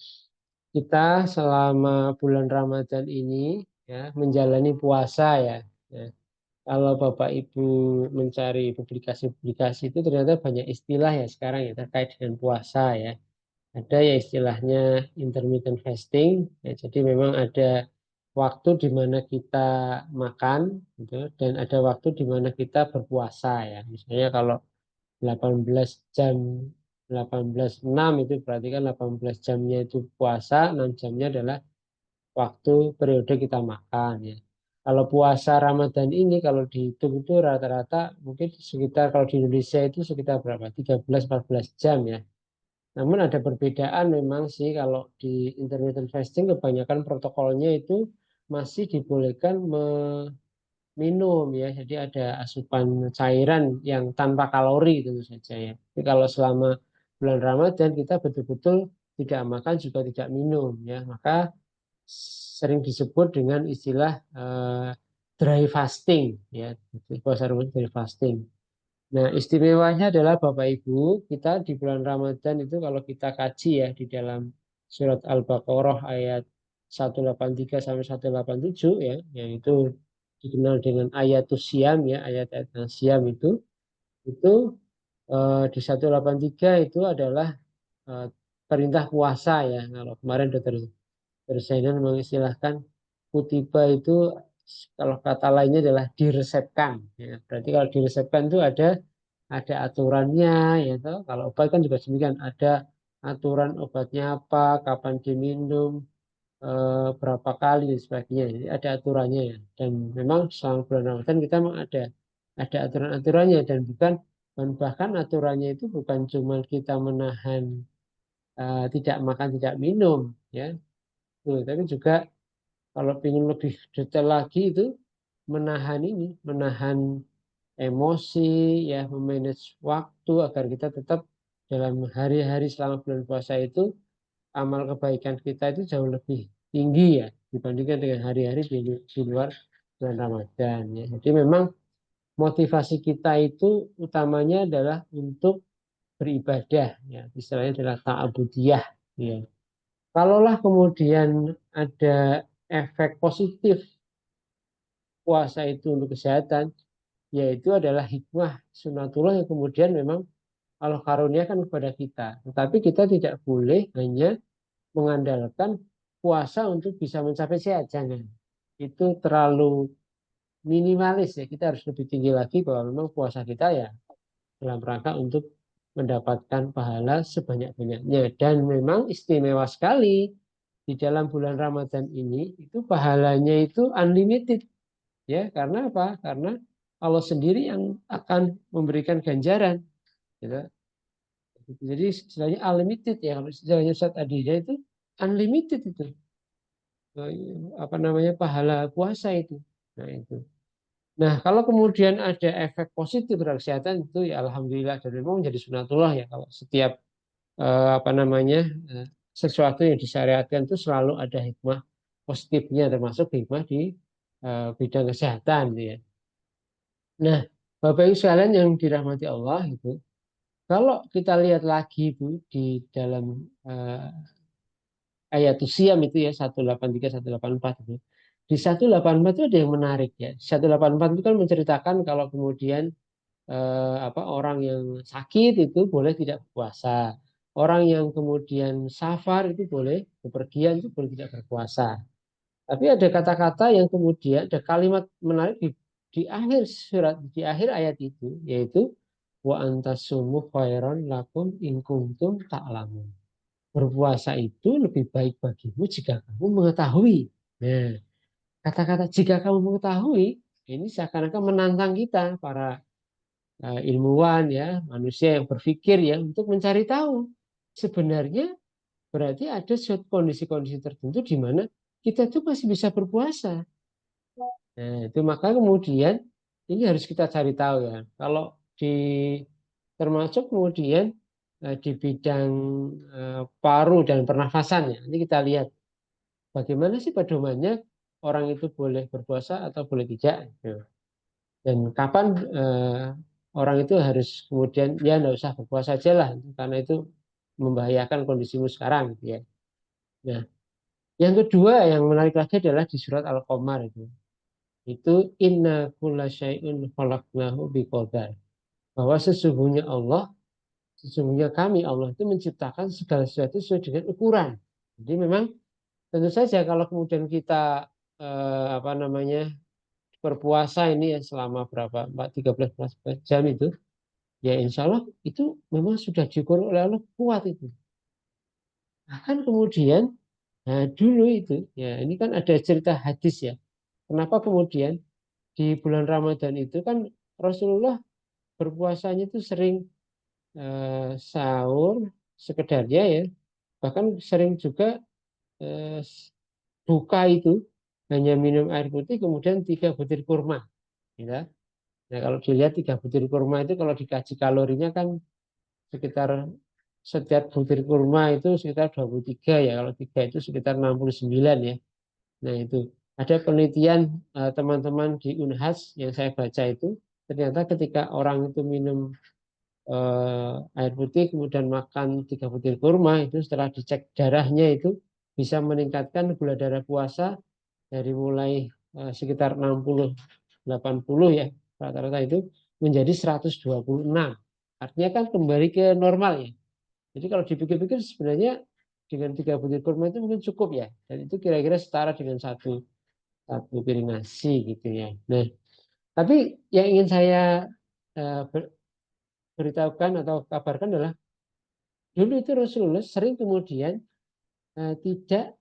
kita selama bulan Ramadan ini ya menjalani puasa ya. Ya. Kalau Bapak Ibu mencari publikasi-publikasi itu ternyata banyak istilah ya sekarang ya terkait dengan puasa ya. Ada ya istilahnya intermittent fasting. Ya, jadi memang ada waktu di mana kita makan gitu, dan ada waktu di mana kita berpuasa ya. Misalnya kalau 18 jam 18:06 itu berarti kan 18 jamnya itu puasa, 6 jamnya adalah waktu periode kita makan ya. Kalau puasa Ramadan ini kalau dihitung itu rata-rata mungkin sekitar, kalau di Indonesia itu sekitar berapa? 13-14 jam ya. Namun ada perbedaan memang sih, kalau di intermittent fasting kebanyakan protokolnya itu masih dibolehkan minum ya, jadi ada asupan cairan yang tanpa kalori tentu saja ya. Tapi kalau selama bulan Ramadan kita betul-betul tidak makan juga tidak minum ya, maka sering disebut dengan istilah dry fasting ya, puasa Ramadan dry fasting. Nah, istimewanya adalah Bapak Ibu, kita di bulan Ramadan itu kalau kita kaji ya di dalam surat Al-Baqarah ayat 183 sampai 187 ya, yaitu dikenal dengan ayatus siam ya, ayat-ayat siam itu di 183 itu adalah eh, perintah puasa ya. Kalau kemarin Dokter Zainal mengistilahkan kutiba itu, kalau kata lainnya adalah diresepkan ya. Berarti kalau diresepkan itu ada aturannya ya toh. Kalau obat kan juga demikian, ada aturan obatnya apa, kapan diminum, berapa kali dan sebagainya. Jadi ada aturannya ya. Dan memang selama bulan Ramadan kita memang ada aturan-aturannya, dan bahkan aturannya itu bukan cuma kita menahan tidak makan tidak minum ya. Tuh, tapi juga kalau ingin lebih detail lagi itu menahan emosi ya, memanage waktu agar kita tetap dalam hari-hari selama bulan puasa itu amal kebaikan kita itu jauh lebih tinggi ya dibandingkan dengan hari-hari di luar bulan Ramadan ya. Jadi memang motivasi kita itu utamanya adalah untuk beribadah ya, istilahnya adalah ta'abudiyah ya. Kalaulah kemudian ada efek positif puasa itu untuk kesehatan, yaitu adalah hikmah sunatullah yang kemudian memang Allah karuniakan kepada kita. Tetapi kita tidak boleh hanya mengandalkan puasa untuk bisa mencapai sehat. Jangan. Itu terlalu minimalis ya. Kita harus lebih tinggi lagi bahwa memang puasa kita ya dalam rangka untuk mendapatkan pahala sebanyak-banyaknya. Dan memang istimewa sekali di dalam bulan Ramadan ini itu pahalanya itu unlimited ya. Karena apa? Karena Allah sendiri yang akan memberikan ganjaran gitu. Jadi istilahnya unlimited ya. Kalau istilahnya Ustaz Adida itu unlimited itu apa namanya pahala puasa itu. Nah itu. Nah kalau kemudian ada efek positif terhadap kesehatan itu ya alhamdulillah dan memang menjadi sunatullah ya kalau setiap apa namanya sesuatu yang disyariatkan itu selalu ada hikmah positifnya termasuk hikmah di bidang kesehatan gitu ya. Nah Bapak Ibu sekalian yang dirahmati Allah itu kalau kita lihat lagi Bu di dalam ayat siam itu ya 183 184 itu. Di 184 itu ada yang menarik ya. 184 itu kan menceritakan kalau kemudian apa orang yang sakit itu boleh tidak berpuasa. Orang yang kemudian safar itu boleh bepergian itu boleh tidak berpuasa. Tapi ada kata-kata yang kemudian ada kalimat menarik di akhir surat di akhir ayat itu yaitu wa antasumu khairan lakum in kuntum ta'lamun. Berpuasa itu lebih baik bagimu jika kamu mengetahui. Nah, kata-kata jika kamu mengetahui ini seakan-akan menantang kita para ilmuwan ya, manusia yang berpikir ya untuk mencari tahu. Sebenarnya berarti ada suatu kondisi-kondisi tertentu di mana kita tuh masih bisa berpuasa. Nah, itu maka kemudian ini harus kita cari tahu ya. Kalau di termasuk kemudian di bidang paru dan pernafasan ya. Ini kita lihat bagaimana sih pedomannya orang itu boleh berpuasa atau boleh tidak. Gitu. Dan kapan orang itu harus kemudian ya nggak usah berpuasa aja lah karena itu membahayakan kondisimu sekarang gitu ya. Nah, yang kedua yang menarik lagi adalah di surat Al-Qamar itu. Itu inna kulla syai'un khalaqnahu biqadar. Bahwa sesungguhnya kami Allah itu menciptakan segala sesuatu sesuai dengan ukuran. Jadi memang tentu saja kalau kemudian kita apa namanya berpuasa ini ya selama berapa 13 jam itu ya insya Allah itu memang sudah diukur oleh Allah kuat itu. Bahkan kemudian nah dulu itu ya ini kan ada cerita hadis ya. Kenapa kemudian di bulan Ramadan itu kan Rasulullah berpuasanya itu sering sahur sekedarnya ya. Bahkan sering juga eh, buka itu hanya minum air putih kemudian 3 butir kurma. Ya. Nah kalau dilihat 3 butir kurma itu kalau dikaji kalorinya kan sekitar setiap butir kurma itu sekitar 23 ya. Kalau 3 itu sekitar 69 ya. Nah itu ada penelitian teman-teman di Unhas yang saya baca itu ternyata ketika orang itu minum air putih kemudian makan 3 butir kurma itu setelah dicek darahnya itu bisa meningkatkan gula darah puasa dari mulai sekitar 60 80 ya rata-rata itu menjadi 126. Artinya kan kembali ke normal ya. Jadi kalau dipikir-pikir sebenarnya dengan 3 butir kurma itu mungkin cukup ya. Dan itu kira-kira setara dengan satu piring nasi gitu ya. Nah, tapi yang ingin saya uh, beritahukan atau kabarkan adalah dulu itu Rasulullah sering kemudian tidak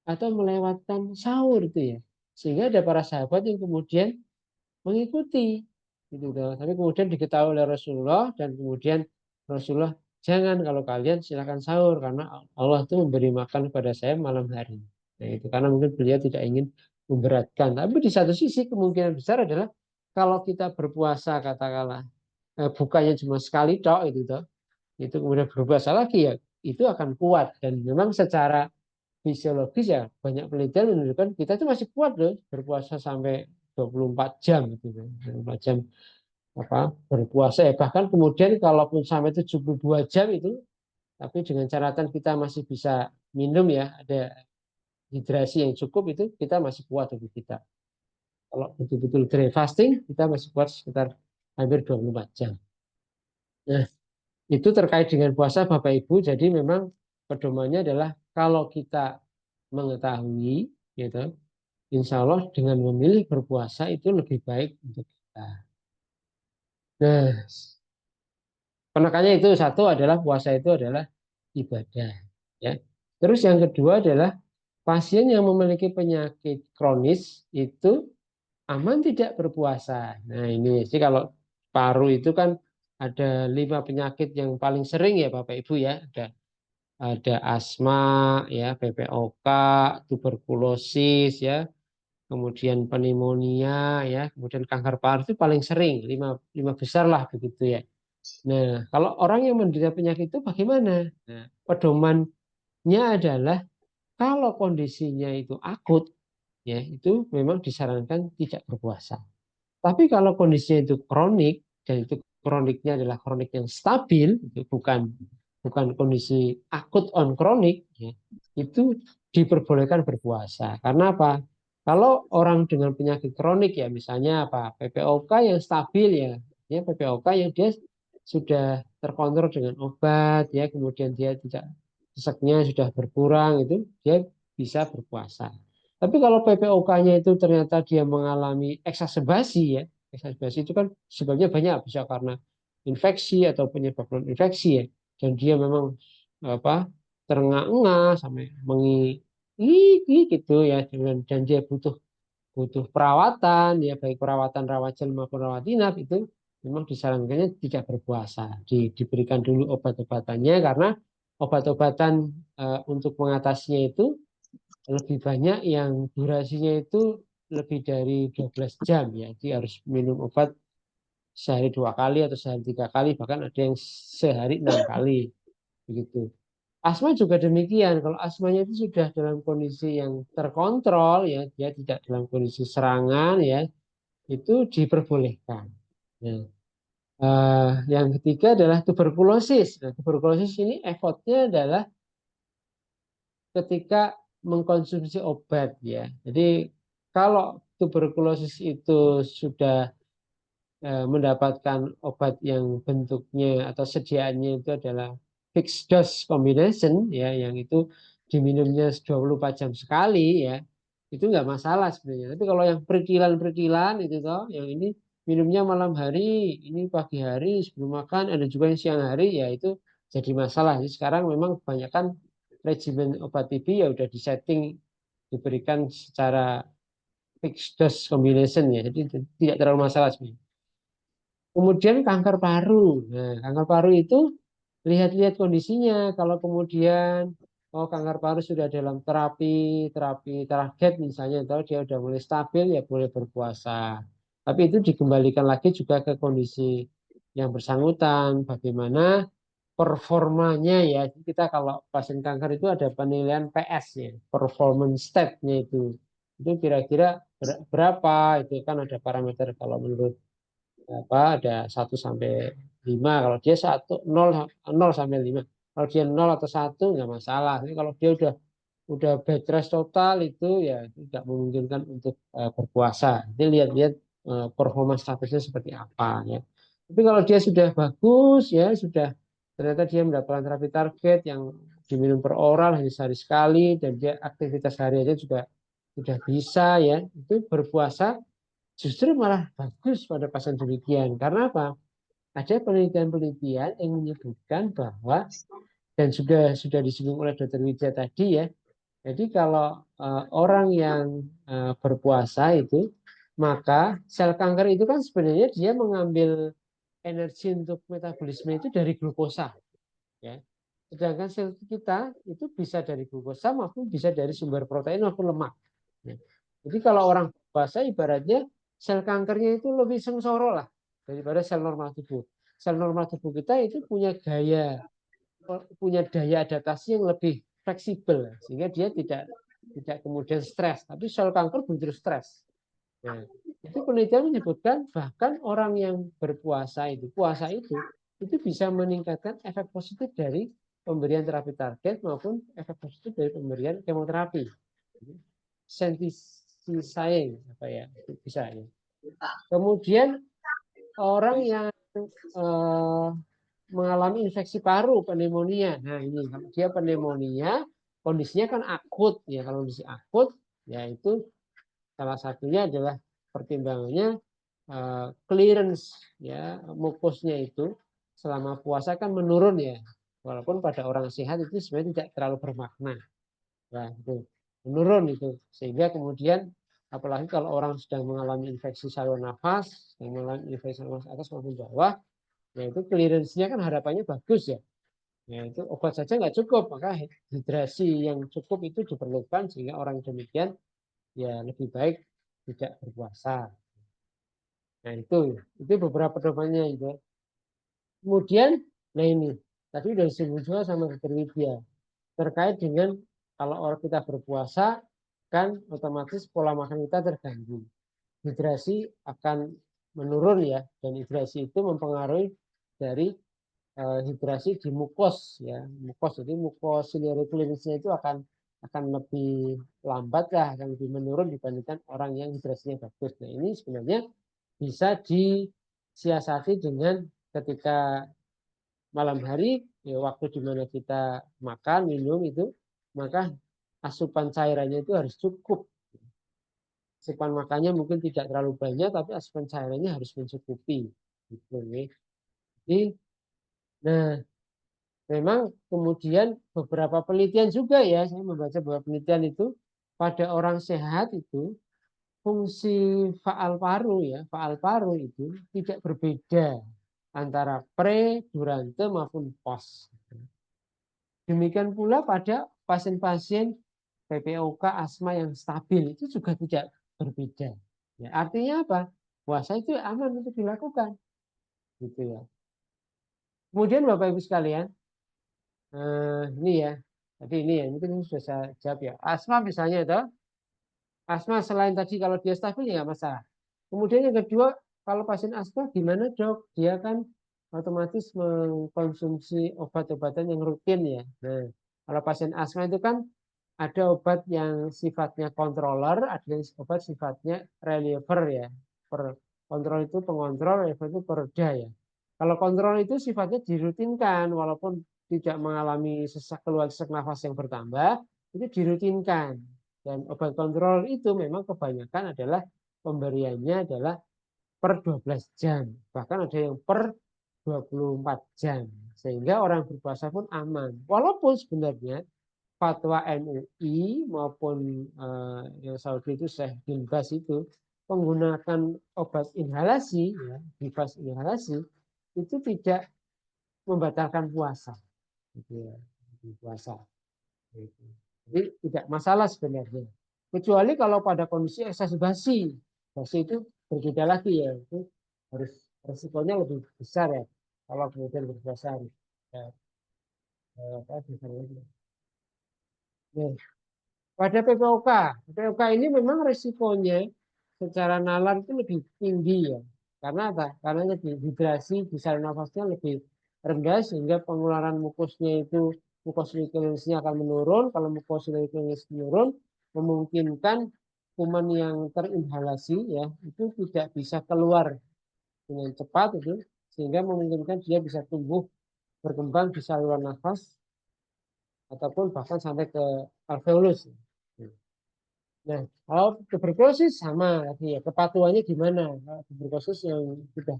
atau melewatkan sahur itu ya. Sehingga ada para sahabat yang kemudian mengikuti gitu loh. Tapi kemudian diketahui oleh Rasulullah dan kemudian Rasulullah jangan kalau kalian silakan sahur karena Allah itu memberi makan kepada saya malam hari. Nah, itu karena mungkin beliau tidak ingin memberatkan. Tapi di satu sisi kemungkinan besar adalah kalau kita berpuasa katakanlah bukannya cuma sekali tok itu kemudian berpuasa lagi ya itu akan kuat dan memang secara fisiologis ya banyak penelitian menunjukkan kita itu masih kuat loh berpuasa sampai 24 jam gitu 24 jam apa berpuasa ya bahkan kemudian kalaupun sampai 72 jam itu tapi dengan catatan kita masih bisa minum ya ada hidrasi yang cukup itu kita masih kuat tubuh kita kalau betul-betul dry fasting kita masih kuat sekitar hampir 24 jam Nah, itu terkait dengan puasa Bapak Ibu. Jadi memang pedomannya adalah kalau kita mengetahui, gitu, insya Allah dengan memilih berpuasa itu lebih baik untuk kita. Nah, penekannya itu satu adalah puasa itu adalah ibadah, ya. Terus yang kedua adalah pasien yang memiliki penyakit kronis itu aman tidak berpuasa. Nah ini sih kalau paru itu kan ada 5 penyakit yang paling sering ya Bapak Ibu ya. Ada asma, ya, PPOK, tuberkulosis, ya, kemudian pneumonia, ya, kemudian kanker paru itu paling sering, lima besar lah begitu ya. Nah, kalau orang yang menderita penyakit itu bagaimana? Nah, pedomannya adalah kalau kondisinya itu akut, ya, itu memang disarankan tidak berpuasa. Tapi kalau kondisinya itu kronik, dan itu kroniknya adalah kronik yang stabil, itu bukan kondisi akut on kronik, ya, itu diperbolehkan berpuasa. Karena apa? Kalau orang dengan penyakit kronik ya, misalnya apa, PPOK yang stabil ya PPOK yang dia sudah terkontrol dengan obat, ya, kemudian dia tidak sesaknya sudah berkurang, itu dia bisa berpuasa. Tapi kalau PPOK-nya itu ternyata dia mengalami eksaserbasi, ya, eksaserbasi itu kan sebabnya banyak, bisa karena infeksi atau penyebab non infeksi, ya, dan dia memang apa, terengah-engah sampai mengi gitu ya, dan dia butuh butuh perawatan, ya, baik perawatan rawat jalan maupun rawat inap, itu memang disarankannya tidak berpuasa, diberikan dulu obat-obatannya, karena obat-obatan untuk mengatasinya itu lebih banyak yang durasinya itu lebih dari 12 jam, ya. Jadi harus minum obat sehari 2 kali atau sehari 3 kali, bahkan ada yang sehari 6 kali begitu. Asma juga demikian. Kalau asmanya itu sudah dalam kondisi yang terkontrol, ya, dia tidak dalam kondisi serangan, ya, itu diperbolehkan. Nah, yang ketiga adalah tuberkulosis. Nah, tuberkulosis ini effortnya adalah ketika mengkonsumsi obat, ya. Jadi kalau tuberkulosis itu sudah mendapatkan obat yang bentuknya atau sediaannya itu adalah fixed dose combination, ya, yang itu diminumnya 24 jam sekali, ya, itu nggak masalah sebenarnya. Tapi kalau yang perikilan-perikilan itu toh, yang ini minumnya malam hari, ini pagi hari sebelum makan, ada juga yang siang hari, ya, itu jadi masalah. Jadi sekarang memang kebanyakan regimen obat TB ya udah disetting, diberikan secara fixed dose combination, ya, jadi tidak terlalu masalah sebenarnya. Kemudian kanker paru. Nah, kanker paru itu lihat-lihat kondisinya. Kalau kemudian kanker paru sudah dalam terapi target misalnya, atau dia sudah mulai stabil, ya boleh berpuasa. Tapi itu dikembalikan lagi juga ke kondisi yang bersangkutan, bagaimana performanya, ya. Kita kalau pasien kanker itu ada penilaian PS, ya, performance state-nya itu kira-kira berapa, itu kan ada parameter kalau menurut ada 1 sampai 5. Kalau dia 0 sampai 5, kalau dia 0 atau 1 nggak masalah. Tapi kalau dia udah bed rest total, itu ya tidak memungkinkan untuk berpuasa. Jadi lihat-lihat performa statusnya seperti apa, ya. Tapi kalau dia sudah bagus, ya, sudah ternyata dia mendapatkan terapi target yang diminum per oral hanya sehari sekali, dan dia aktivitas hariannya juga sudah bisa, ya, itu berpuasa justru malah bagus pada pasien demikian. Karena apa? Ada penelitian-penelitian yang menyebutkan bahwa, dan sudah disinggung oleh Dr. Widya tadi, ya. Jadi kalau orang yang berpuasa itu, maka sel kanker itu kan sebenarnya dia mengambil energi untuk metabolisme itu dari glukosa, ya. Sedangkan sel kita itu bisa dari glukosa maupun bisa dari sumber protein maupun lemak. Ya. Jadi kalau orang puasa ibaratnya sel kankernya itu lebih sengsoro lah daripada sel normal tubuh. Sel normal tubuh kita itu punya daya adaptasi yang lebih fleksibel, sehingga dia tidak kemudian stres. Tapi sel kanker justru stres. Nah, itu penelitian menyebutkan bahkan orang yang berpuasa itu, puasa itu bisa meningkatkan efek positif dari pemberian terapi target maupun efek positif dari pemberian kemoterapi. Sensitizing apa ya, bisa, ya. Kemudian orang yang eh, mengalami infeksi paru, pneumonia. Nah ini kalau dia pneumonia, kondisinya kan akut ya. Kalau kondisi akut, ya itu salah satunya adalah pertimbangannya clearance ya mukusnya itu selama puasa kan menurun ya. Walaupun pada orang sehat itu sebenarnya tidak terlalu bermakna. Ya, itu menurun itu sehingga kemudian apalagi kalau orang sedang mengalami infeksi saluran nafas, yang mengalami infeksi saluran nafas atas maupun bawah, ya itu clearance-nya kan harapannya bagus ya. Ya itu obat saja nggak cukup, maka hidrasi yang cukup itu diperlukan sehingga orang demikian ya lebih baik tidak berpuasa. Nah itu beberapa pedomannya itu. Kemudian, nah ini tadi sudah disebut juga sama Dr. Widya terkait dengan kalau orang kita berpuasa kan otomatis pola makan kita terganggu. Hidrasi akan menurun ya, dan hidrasi itu mempengaruhi dari hidrasi di mukos ya, mukos jadi mukosiliary clearance-nya itu akan lebih lambat lah, akan lebih menurun dibandingkan orang yang hidrasinya bagus. Nah ini sebenarnya bisa disiasati dengan ketika malam hari ya, waktu di mana kita makan minum itu maka asupan cairannya itu harus cukup. Asupan makannya mungkin tidak terlalu banyak tapi asupan cairannya harus mencukupi gitu nih. Jadi nah memang kemudian beberapa penelitian juga ya, saya membaca beberapa penelitian itu pada orang sehat itu fungsi faal paru ya, faal paru itu tidak berbeda antara pre, durante maupun post. Demikian pula pada pasien-pasien PPOK asma yang stabil itu juga tidak berbeda. Ya, artinya apa? Puasa itu aman untuk dilakukan, gitu ya. Kemudian Bapak Ibu sekalian, ini ya, tadi ini ya, mungkin sudah saya jawab ya. Asma misalnya itu, asma selain tadi kalau dia stabil ya nggak masalah. Kemudian yang kedua, kalau pasien asma gimana dok? Dia kan otomatis mengkonsumsi obat-obatan yang rutin ya. Nah, kalau pasien asma itu kan ada obat yang sifatnya controller, ada yang obat sifatnya reliever ya. Per kontrol itu pengontrol, reliever itu pereda ya. Kalau kontrol itu sifatnya dirutinkan, walaupun tidak mengalami sesak keluar sesak nafas yang bertambah, itu dirutinkan. Dan obat kontrol itu memang kebanyakan adalah pemberiannya adalah per 12 jam. Bahkan ada yang per 24 jam. Sehingga orang berpuasa pun aman. Walaupun sebenarnya fatwa MUI maupun yang Saudi itu Syekh bin Baz itu menggunakan obat inhalasi, ya, bifas inhalasi, itu tidak membatalkan puasa. Gitu ya, puasa. Gitu. Jadi tidak masalah sebenarnya. Kecuali kalau pada kondisi exacerbasi, basi itu berbeda lagi ya, itu harus resikonya lebih besar ya. Kalau kemudian berpuasa ya, apa, nah, pada PPOK, PPOK ini memang resikonya secara nalar itu lebih tinggi ya. Karena apa? Karena hidrasi di saluran nafasnya lebih rendah sehingga pengeluaran mukusnya itu mukosiliniusnya akan menurun. Kalau mukosilinius menurun, memungkinkan kuman yang terinhalasi ya itu tidak bisa keluar dengan cepat itu sehingga memungkinkan dia bisa tumbuh berkembang di saluran nafas ataupun bahkan sampai ke alveolus. Nah, kalau tuberkulosis sama lagi ya, kepatuhannya gimana? Kalau tuberkulosis yang sudah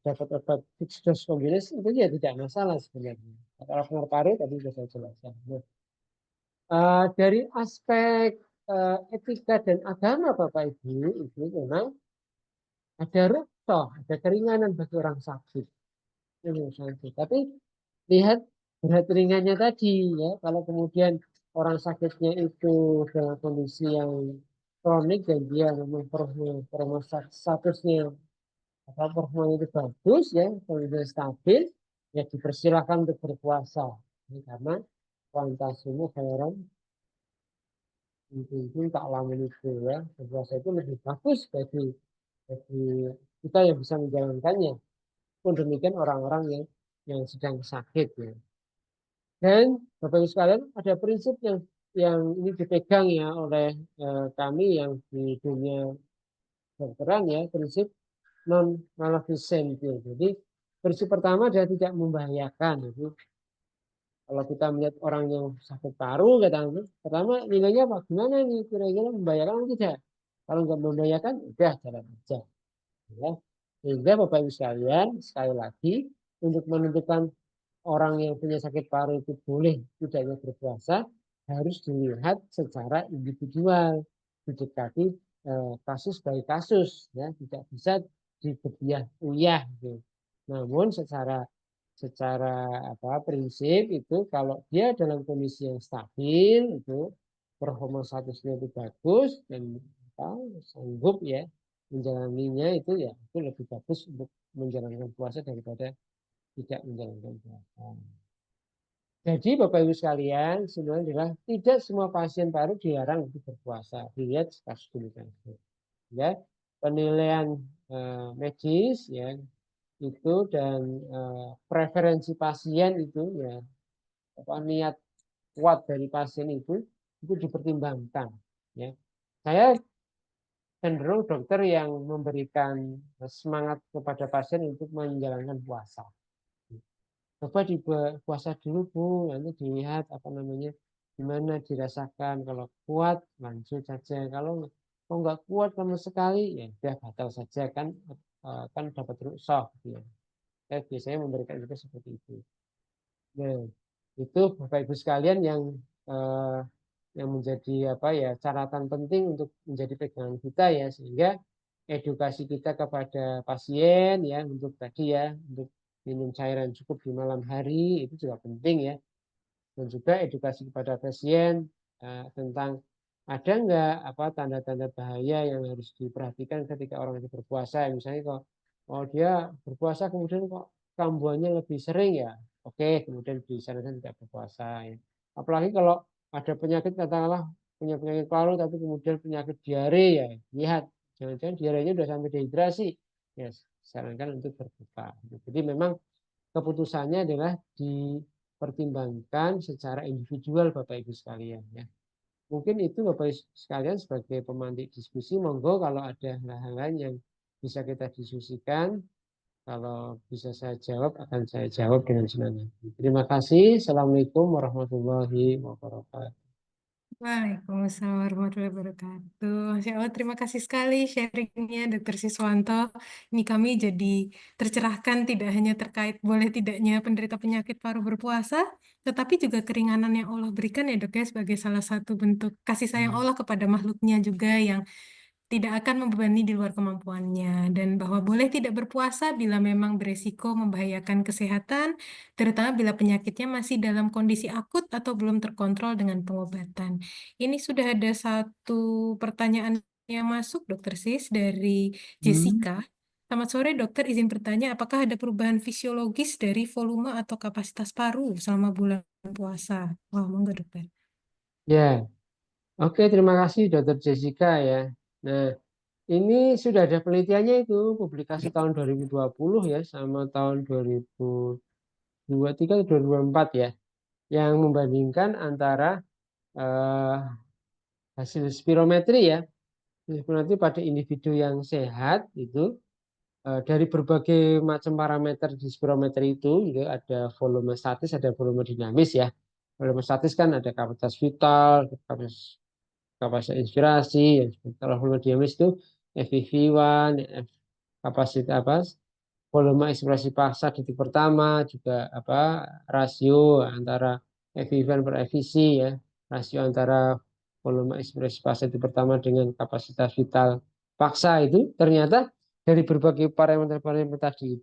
dapat obat fixed dose combination itu ya tidak masalah sebenarnya. Kalau paru tadi sudah saya jelaskan. Nah, dari aspek etika dan agama Bapak Ibu itu memang ada ruksoh, ada keringanan bagi orang sakit. Tapi lihat berat ringannya tadi ya. Kalau kemudian orang sakitnya itu dalam kondisi yang kronik dan dia memang statusnya apa performa itu bagus ya, kondisinya stabil, ya dipersilahkan untuk berpuasa. Ya, karena kualitas umum heran itu tak lama itu ya, berpuasa itu lebih bagus bagi kita yang bisa menjalankannya. Pun demikian orang-orang yang sedang sakit ya. Dan Bapak Ibu sekalian ada prinsip yang ini dipegang ya oleh kami yang di dunia kedokteran ya, prinsip non maleficent ya. Jadi Prinsip pertama adalah tidak membahayakan. Jadi, kalau kita melihat orang yang sakit paru, pertama nilainya apa? Gimana nih? Kira-kira membahayakan atau tidak? Kalau nggak membahayakan, udah jalan aja. Ya. Sehingga Bapak Ibu sekalian, sekali lagi, untuk menentukan orang yang punya sakit paru itu boleh tidaknya berpuasa, harus dilihat secara individual, didekati kasus by kasus, ya, tidak bisa digebiah uyah. Gitu. Namun secara secara prinsip itu kalau dia dalam kondisi yang stabil itu performa statusnya itu bagus dan sanggup ya menjalaninya itu ya itu lebih bagus untuk menjalankan puasa daripada tidak menjalankan puasa. Jadi Bapak Ibu sekalian, sebenarnya adalah tidak semua pasien paru dilarang untuk berpuasa. Dilihat kasus demi kasus. Ya, penilaian medis ya itu dan preferensi pasien itu ya niat kuat dari pasien itu dipertimbangkan. Ya, saya cenderung dokter yang memberikan semangat kepada pasien untuk menjalankan puasa. Coba di puasa dulu Bu, nanti dilihat gimana dirasakan. Kalau kuat lanjut saja. Kalau nggak kuat sama sekali ya udah batal saja kan dapat rukhsah gitu ya. Saya biasanya memberikan juga seperti itu. Nah, itu Bapak Ibu sekalian eh, yang menjadi catatan penting untuk menjadi pegangan kita ya sehingga edukasi kita kepada pasien ya untuk tadi ya untuk minum cairan cukup di malam hari itu juga penting ya dan juga edukasi kepada pasien tentang ada nggak tanda-tanda bahaya yang harus diperhatikan ketika orang itu berpuasa misalnya kok dia berpuasa kemudian kok kambuhannya lebih sering ya oke kemudian disarankan tidak berpuasa ya. Apalagi kalau ada penyakit katakanlah punya penyakit paru tapi kemudian penyakit diare ya lihat jangan-jangan diarenya udah sampai dehidrasi ya sarankan untuk berbuka. Jadi memang keputusannya adalah dipertimbangkan secara individual Bapak Ibu sekalian ya. Mungkin itu Bapak Ibu sekalian sebagai pemantik diskusi monggo kalau ada hal-hal lain yang bisa kita diskusikan kalau bisa saya jawab akan saya jawab dengan senang hati. Terima kasih. Assalamualaikum warahmatullahi wabarakatuh. Waalaikumsalam warahmatullahi wabarakatuh. Masya Allah, terima kasih sekali sharingnya Dr. Siswanto. Ini kami jadi tercerahkan tidak hanya terkait boleh tidaknya penderita penyakit paru berpuasa, tetapi juga keringanan yang Allah berikan ya dok ya sebagai salah satu bentuk kasih sayang Allah kepada makhluknya juga yang tidak akan membebani di luar kemampuannya dan bahwa boleh tidak berpuasa bila memang beresiko membahayakan kesehatan, terutama bila penyakitnya masih dalam kondisi akut atau belum terkontrol dengan pengobatan. Ini sudah ada satu pertanyaan yang masuk, Dokter Sis, dari Hmm. Jessica. Selamat sore, dokter. Izin bertanya, apakah ada perubahan fisiologis dari volume atau kapasitas paru selama bulan puasa? Wah, monggo, dokter. Ya, oke terima kasih Dokter Jessica ya. Nah, ini sudah ada penelitiannya itu publikasi tahun 2020 ya sama tahun 2023 atau 2024 ya yang membandingkan antara eh, hasil spirometri ya. Spirometri pada individu yang sehat itu dari berbagai macam parameter di spirometri itu gitu, ada volume statis, ada volume dinamis ya. Volume statis kan ada kapasitas vital, kapasitas inspirasi, ya. Kalau volume dinamis itu FEV1, kapasitas volume ekspresi paksa detik pertama juga rasio antara FEV1 per FVC ya rasio antara volume ekspresi paksa detik pertama dengan kapasitas vital paksa itu ternyata dari berbagai parameter-parameter tadi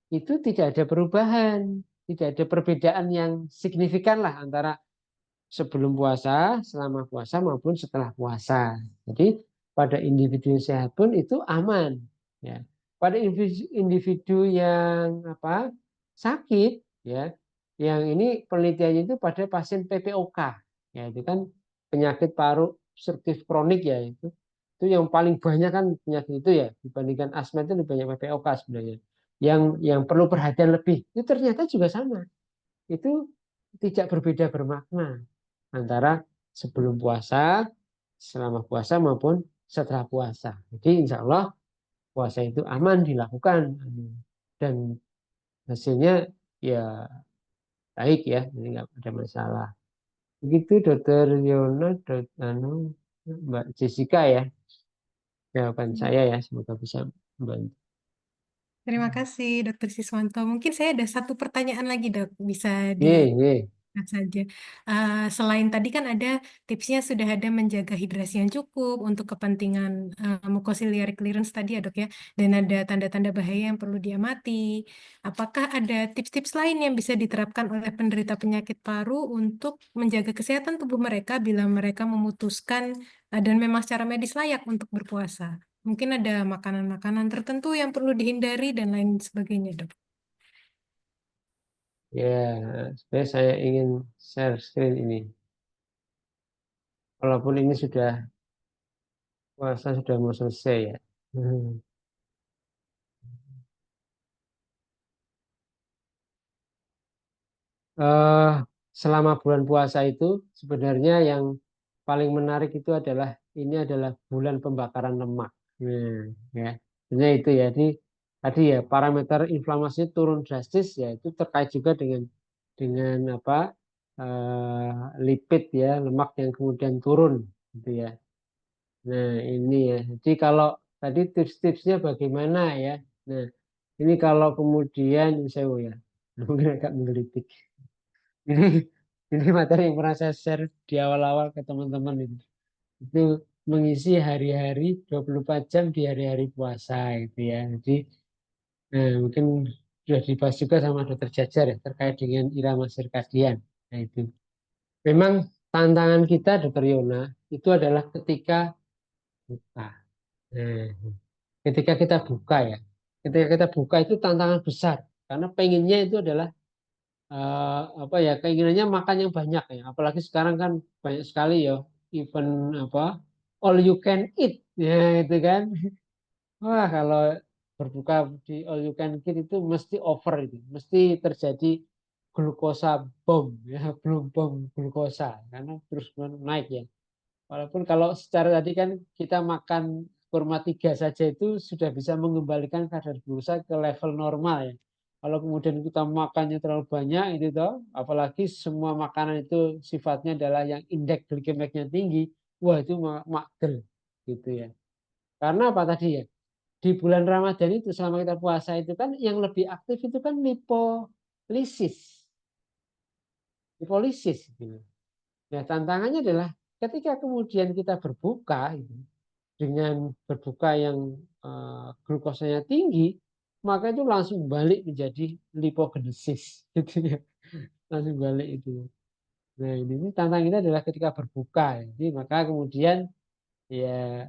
itu tidak ada perubahan tidak ada perbedaan yang signifikan lah antara sebelum puasa, selama puasa maupun setelah puasa. Jadi pada individu sehat pun itu aman. Ya. Pada individu yang sakit, ya, yang ini penelitiannya itu pada pasien PPOK, ya itu kan penyakit paru obstruktif kronik ya itu yang paling banyak kan penyakit itu ya dibandingkan asma itu lebih banyak PPOK sebenarnya. Yang perlu perhatian lebih itu ternyata juga sama. Itu tidak berbeda bermakna antara sebelum puasa, selama puasa maupun setelah puasa. Jadi insya Allah puasa itu aman dilakukan dan hasilnya ya baik ya, jadi nggak ada masalah. Begitu Dokter Yono, Mbak Jessica ya, jawaban saya ya, semoga bisa membantu. Terima kasih, Dokter Siswanto. Mungkin saya ada satu pertanyaan lagi, Dok. Bisa di Ye. saja. Selain tadi kan ada tipsnya sudah ada menjaga hidrasi yang cukup untuk kepentingan mucociliary clearance tadi ya dok ya, dan ada tanda-tanda bahaya yang perlu diamati. Apakah ada tips-tips lain yang bisa diterapkan oleh penderita penyakit paru untuk menjaga kesehatan tubuh mereka bila mereka memutuskan dan memang secara medis layak untuk berpuasa? Mungkin ada makanan-makanan tertentu yang perlu dihindari dan lain sebagainya, dok. Ya, sebenarnya saya ingin share screen ini. Walaupun ini sudah puasa sudah mau selesai ya. eh, Selama bulan puasa itu sebenarnya yang paling menarik itu adalah ini adalah bulan pembakaran lemak. Ya, sebenarnya itu ya. Jadi tadi ya parameter inflamasinya turun drastis ya itu terkait juga dengan apa lipid ya lemak yang kemudian turun gitu ya. Nah ini ya. Jadi kalau tadi tips-tipsnya bagaimana ya. Nah ini kalau kemudian saya ya mungkin agak menggelitik. Ini ini materi yang pernah saya share di awal-awal ke teman-teman itu. Itu mengisi hari-hari 24 jam di hari-hari puasa gitu ya. Jadi mungkin sudah dibahas juga sama dokter Jajar ya terkait dengan irama sirkadian. Nah itu. Memang tantangan kita dokter Yona itu adalah ketika buka. Nah, ketika kita buka ya. Ketika kita buka itu tantangan besar karena pengennya itu adalah apa ya keinginannya makan yang banyak ya apalagi sekarang kan banyak sekali ya event apa all you can eat ya itu kan wah kalau berbuka di all you can eat itu mesti over itu mesti terjadi glukosa bom ya belum bom glukosa karena terus naik ya. Walaupun kalau secara tadi kan kita makan kurma 3 saja itu sudah bisa mengembalikan kadar glukosa ke level normal ya. Kalau kemudian kita makannya terlalu banyak itu toh, apalagi semua makanan itu sifatnya adalah yang indeks glikemiknya tinggi, wah itu makdel gitu ya. Karena apa tadi ya? Di bulan Ramadan itu selama kita puasa itu kan yang lebih aktif itu kan lipolisis, lipolisis gitu. Nah, tantangannya adalah ketika kemudian kita berbuka gitu, dengan berbuka yang glukosanya tinggi, maka itu langsung balik menjadi lipogenesis gitu ya. Langsung balik itu. Nah, ini tantangan kita adalah ketika berbuka. Jadi maka kemudian ya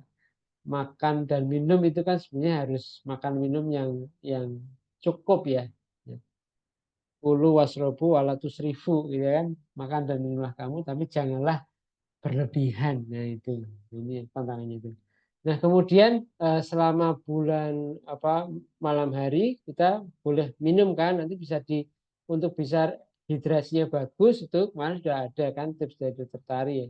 makan dan minum itu kan sebenarnya harus makan minum yang cukup ya. Kulu wasrobu walatus rifu gitu kan. Makan dan minumlah kamu tapi janganlah berlebihan. Nah, itu ini tantangannya itu. Nah, kemudian selama bulan apa malam hari kita boleh minum kan nanti bisa untuk bisa hidrasinya bagus itu kemarin sudah ada kan tips dari dokter Tari ya.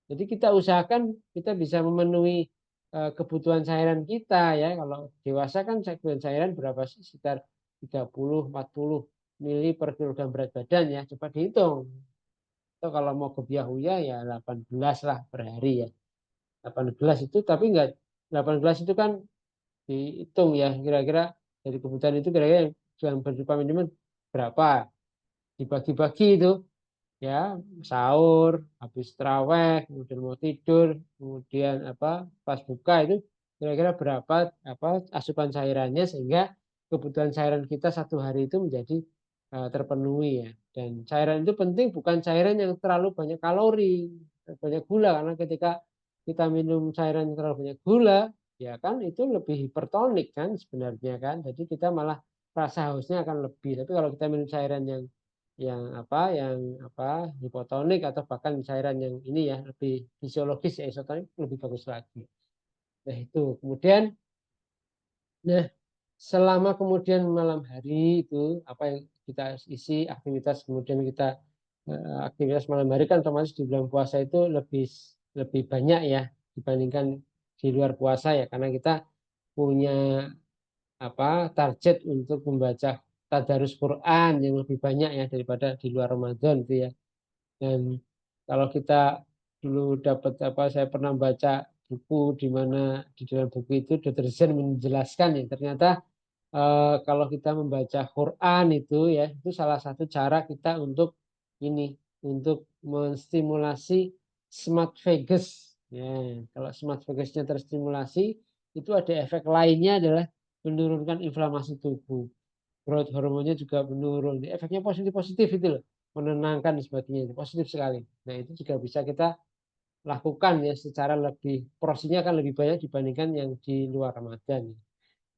Jadi kita usahakan kita bisa memenuhi kebutuhan cairan kita ya. Kalau dewasa kan kebutuhan cairan berapa sih? Sekitar 30-40 mili per kilogram berat badan ya. Coba dihitung. Atau kalau mau ke Biahuya ya 18 lah per hari ya. 18 itu tapi enggak 18 itu kan dihitung ya kira-kira dari kebutuhan itu kira-kira yang berjumlah minimum berapa dibagi-bagi itu ya sahur habis terawih kemudian mau tidur kemudian apa pas buka itu kira-kira berapa apa asupan cairannya sehingga kebutuhan cairan kita satu hari itu menjadi terpenuhi ya dan cairan itu penting bukan cairan yang terlalu banyak kalori banyak gula karena ketika kita minum cairan yang terlalu banyak gula ya kan itu lebih hipertonik kan sebenarnya kan jadi kita malah rasa hausnya akan lebih tapi kalau kita minum cairan yang hipotonik atau bahkan cairan yang ini ya lebih fisiologis ya isotonik lebih bagus lagi. Nah itu kemudian nah selama kemudian malam hari itu apa yang kita isi aktivitas kemudian kita aktivitas malam hari kan otomatis di bulan puasa itu lebih lebih banyak ya dibandingkan di luar puasa ya karena kita punya apa target untuk membaca tadarus Quran yang lebih banyak ya daripada di luar Ramadan itu ya. Dan kalau kita dulu dapat saya pernah baca buku di mana di dalam buku itu Dr. Zen menjelaskan ya ternyata kalau kita membaca Quran itu salah satu cara kita untuk untuk menstimulasi smart vagus. Ya, kalau smart vagusnya terstimulasi, itu ada efek lainnya adalah menurunkan inflamasi tubuh. Growth hormonnya juga menurun. Efeknya positif-positif itu loh, menenangkan dan sebagainya. Itu positif sekali. Nah, itu juga bisa kita lakukan ya secara lebih porsinya akan lebih banyak dibandingkan yang di luar Ramadan.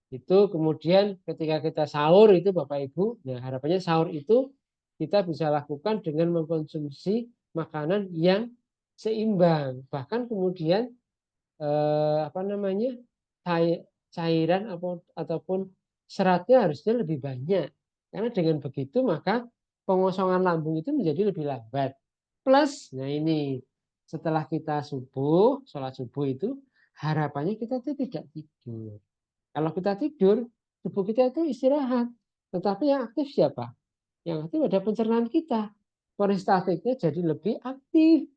Itu kemudian ketika kita sahur itu Bapak Ibu, nah harapannya sahur itu kita bisa lakukan dengan mengkonsumsi makanan yang seimbang. Bahkan kemudian cairan ataupun seratnya harusnya lebih banyak. Karena dengan begitu maka pengosongan lambung itu menjadi lebih lambat. Plus, nah ini setelah kita sholat subuh itu harapannya kita itu tidak tidur. Kalau kita tidur, tubuh kita itu istirahat. Tetapi yang aktif siapa? Yang aktif ada pencernaan kita. Peristaltiknya jadi lebih aktif.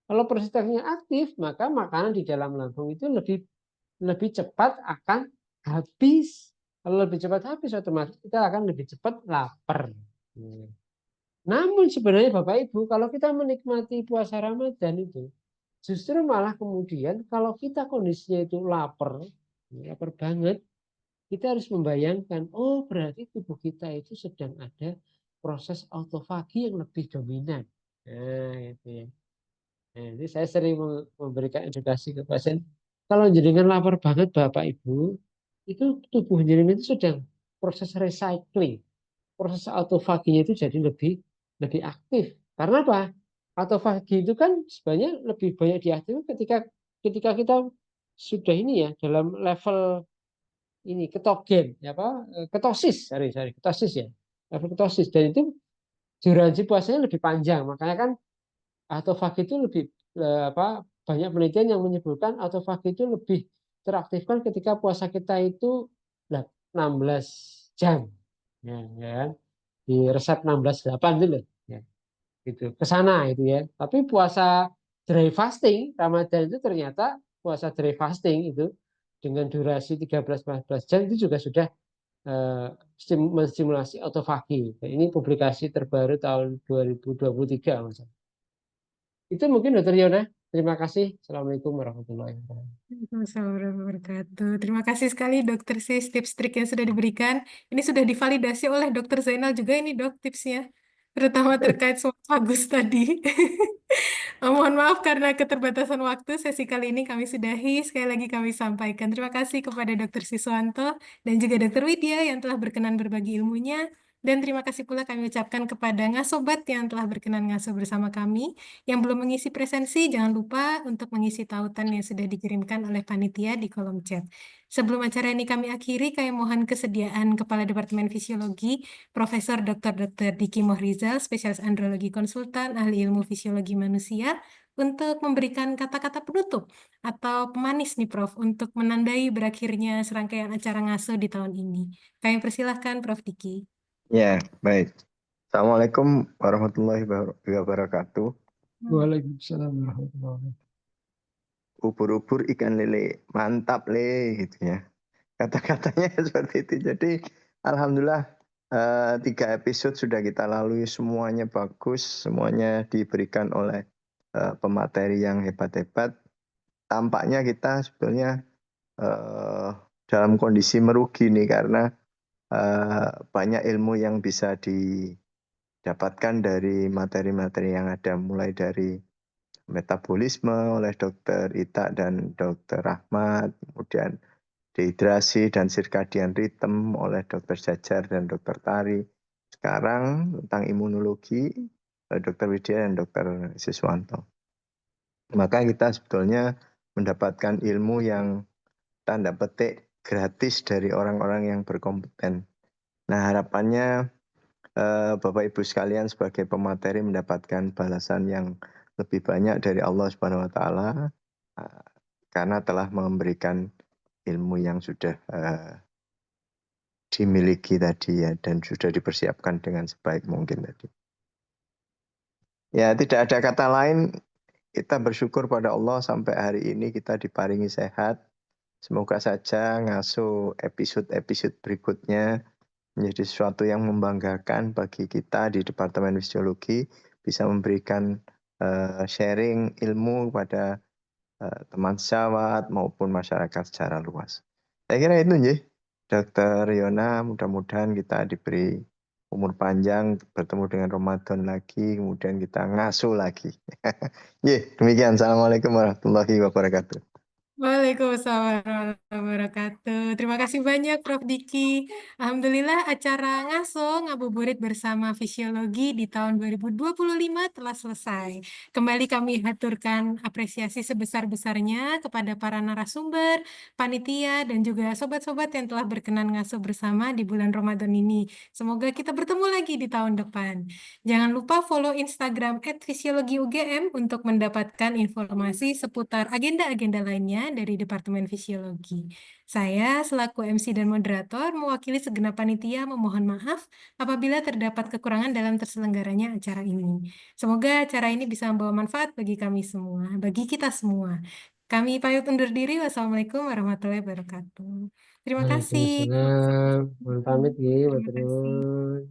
Kalau peristaltiknya aktif, maka makanan di dalam lambung itu lebih lebih cepat akan habis. Kalau lebih cepat habis, otomatis kita akan lebih cepat lapar. Namun sebenarnya Bapak Ibu, kalau kita menikmati puasa Ramadan itu, justru malah kemudian kalau kita kondisinya itu lapar, lapar banget, kita harus membayangkan, oh berarti tubuh kita itu sedang ada proses autofagi yang lebih dominan. Nah, itu ya. Nah, ini saya sering memberikan edukasi ke pasien. Kalau jenengan lapar banget Bapak Ibu, itu tubuh jenengan itu sedang proses recycling. Proses autofaginya itu jadi lebih aktif. Karena apa? Autofagi itu kan sebenarnya lebih banyak diaktifkan ketika ketika kita sudah ini ya dalam level ini ketogen ya apa ketosis ketosis ya level ketosis dan itu durasi puasanya lebih panjang makanya kan autofagi itu lebih banyak penelitian yang menyebutkan autofagi itu lebih teraktifkan ketika puasa kita itu 16 jam ya, ya kan? Di resep 16/8 itu loh ya gitu ke sana itu ya tapi puasa dry fasting Ramadan itu ternyata puasa dry fasting itu dengan durasi 13-14 jam itu juga sudah menstimulasi autofagi. Ini publikasi terbaru tahun 2023. Mas. Itu mungkin Dr. Yona. Terima kasih. Assalamualaikum warahmatullahi wabarakatuh. Waalaikumsalam warahmatullahi wabarakatuh. Terima kasih sekali dokter Sis tips trik yang sudah diberikan. Ini sudah divalidasi oleh dokter Zainal juga ini dok tipsnya. Terutama terkait smart vagus tadi. Mohon maaf karena keterbatasan waktu, sesi kali ini kami sudahi. Sekali lagi kami sampaikan terima kasih kepada Dr. Siswanto dan juga Dr. Widya yang telah berkenan berbagi ilmunya. Dan terima kasih pula kami ucapkan kepada ngasobat yang telah berkenan ngaso bersama kami. Yang belum mengisi presensi, jangan lupa untuk mengisi tautan yang sudah dikirimkan oleh panitia di kolom chat. Sebelum acara ini kami akhiri, kami mohon kesediaan Kepala Departemen Fisiologi, Profesor Dr. Diki Mohrizal, Spesialis Andrologi Konsultan, Ahli Ilmu Fisiologi Manusia, untuk memberikan kata-kata penutup atau pemanis nih Prof, untuk menandai berakhirnya serangkaian acara ngaso di tahun ini. Kami persilahkan Prof Diki. Ya, baik. Assalamualaikum warahmatullahi wabarakatuh. Waalaikumsalam warahmatullahi wabarakatuh. Ubur-ubur ikan lele, mantap le, gitu ya. Kata-katanya seperti itu. Jadi, alhamdulillah 3 episode sudah kita lalui, semuanya bagus, semuanya diberikan oleh pemateri yang hebat-hebat. Tampaknya kita sebetulnya dalam kondisi merugi nih karena banyak ilmu yang bisa didapatkan dari materi-materi yang ada, mulai dari metabolisme oleh Dr. Ita dan Dr. Rahmat, kemudian dehidrasi dan circadian rhythm oleh Dr. Jajar dan Dr. Tari. Sekarang tentang imunologi oleh Dr. Widya dan Dr. Siswanto. Maka kita sebetulnya mendapatkan ilmu yang tanda petik gratis dari orang-orang yang berkompeten. Nah, harapannya Bapak Ibu sekalian sebagai pemateri mendapatkan balasan yang lebih banyak dari Allah Subhanahu wa taala karena telah memberikan ilmu yang sudah dimiliki tadi ya, dan sudah dipersiapkan dengan sebaik mungkin tadi. Ya, tidak ada kata lain, kita bersyukur pada Allah sampai hari ini kita diparingi sehat. Semoga saja ngasuh episode-episode berikutnya menjadi sesuatu yang membanggakan bagi kita di Departemen Fisiologi, bisa memberikan sharing ilmu kepada teman sejawat maupun masyarakat secara luas. Saya kira itu nggih, Dr. Yona, mudah-mudahan kita diberi umur panjang, bertemu dengan Ramadan lagi, kemudian kita ngasuh lagi. Nggih, demikian. Assalamualaikum warahmatullahi wabarakatuh. Waalaikumsalam warahmatullahi wabarakatuh. Terima kasih banyak Prof. Diki. Alhamdulillah acara ngaso ngabuburit bersama fisiologi di tahun 2025 telah selesai. Kembali kami haturkan apresiasi sebesar-besarnya kepada para narasumber, panitia, dan juga sobat-sobat yang telah berkenan ngaso bersama di bulan Ramadan ini. Semoga kita bertemu lagi di tahun depan. Jangan lupa follow Instagram @fisiologiugm untuk mendapatkan informasi seputar agenda-agenda lainnya dari Departemen Fisiologi. Saya selaku MC dan moderator mewakili segenap panitia memohon maaf apabila terdapat kekurangan dalam terselenggaranya acara ini. Semoga acara ini bisa membawa manfaat bagi kami semua, bagi kita semua. Kami pamit undur diri. Wassalamualaikum warahmatullahi wabarakatuh. Terima kasih. Waalaikumsalam. Mohon pamit ya, Terima kasih. Matur.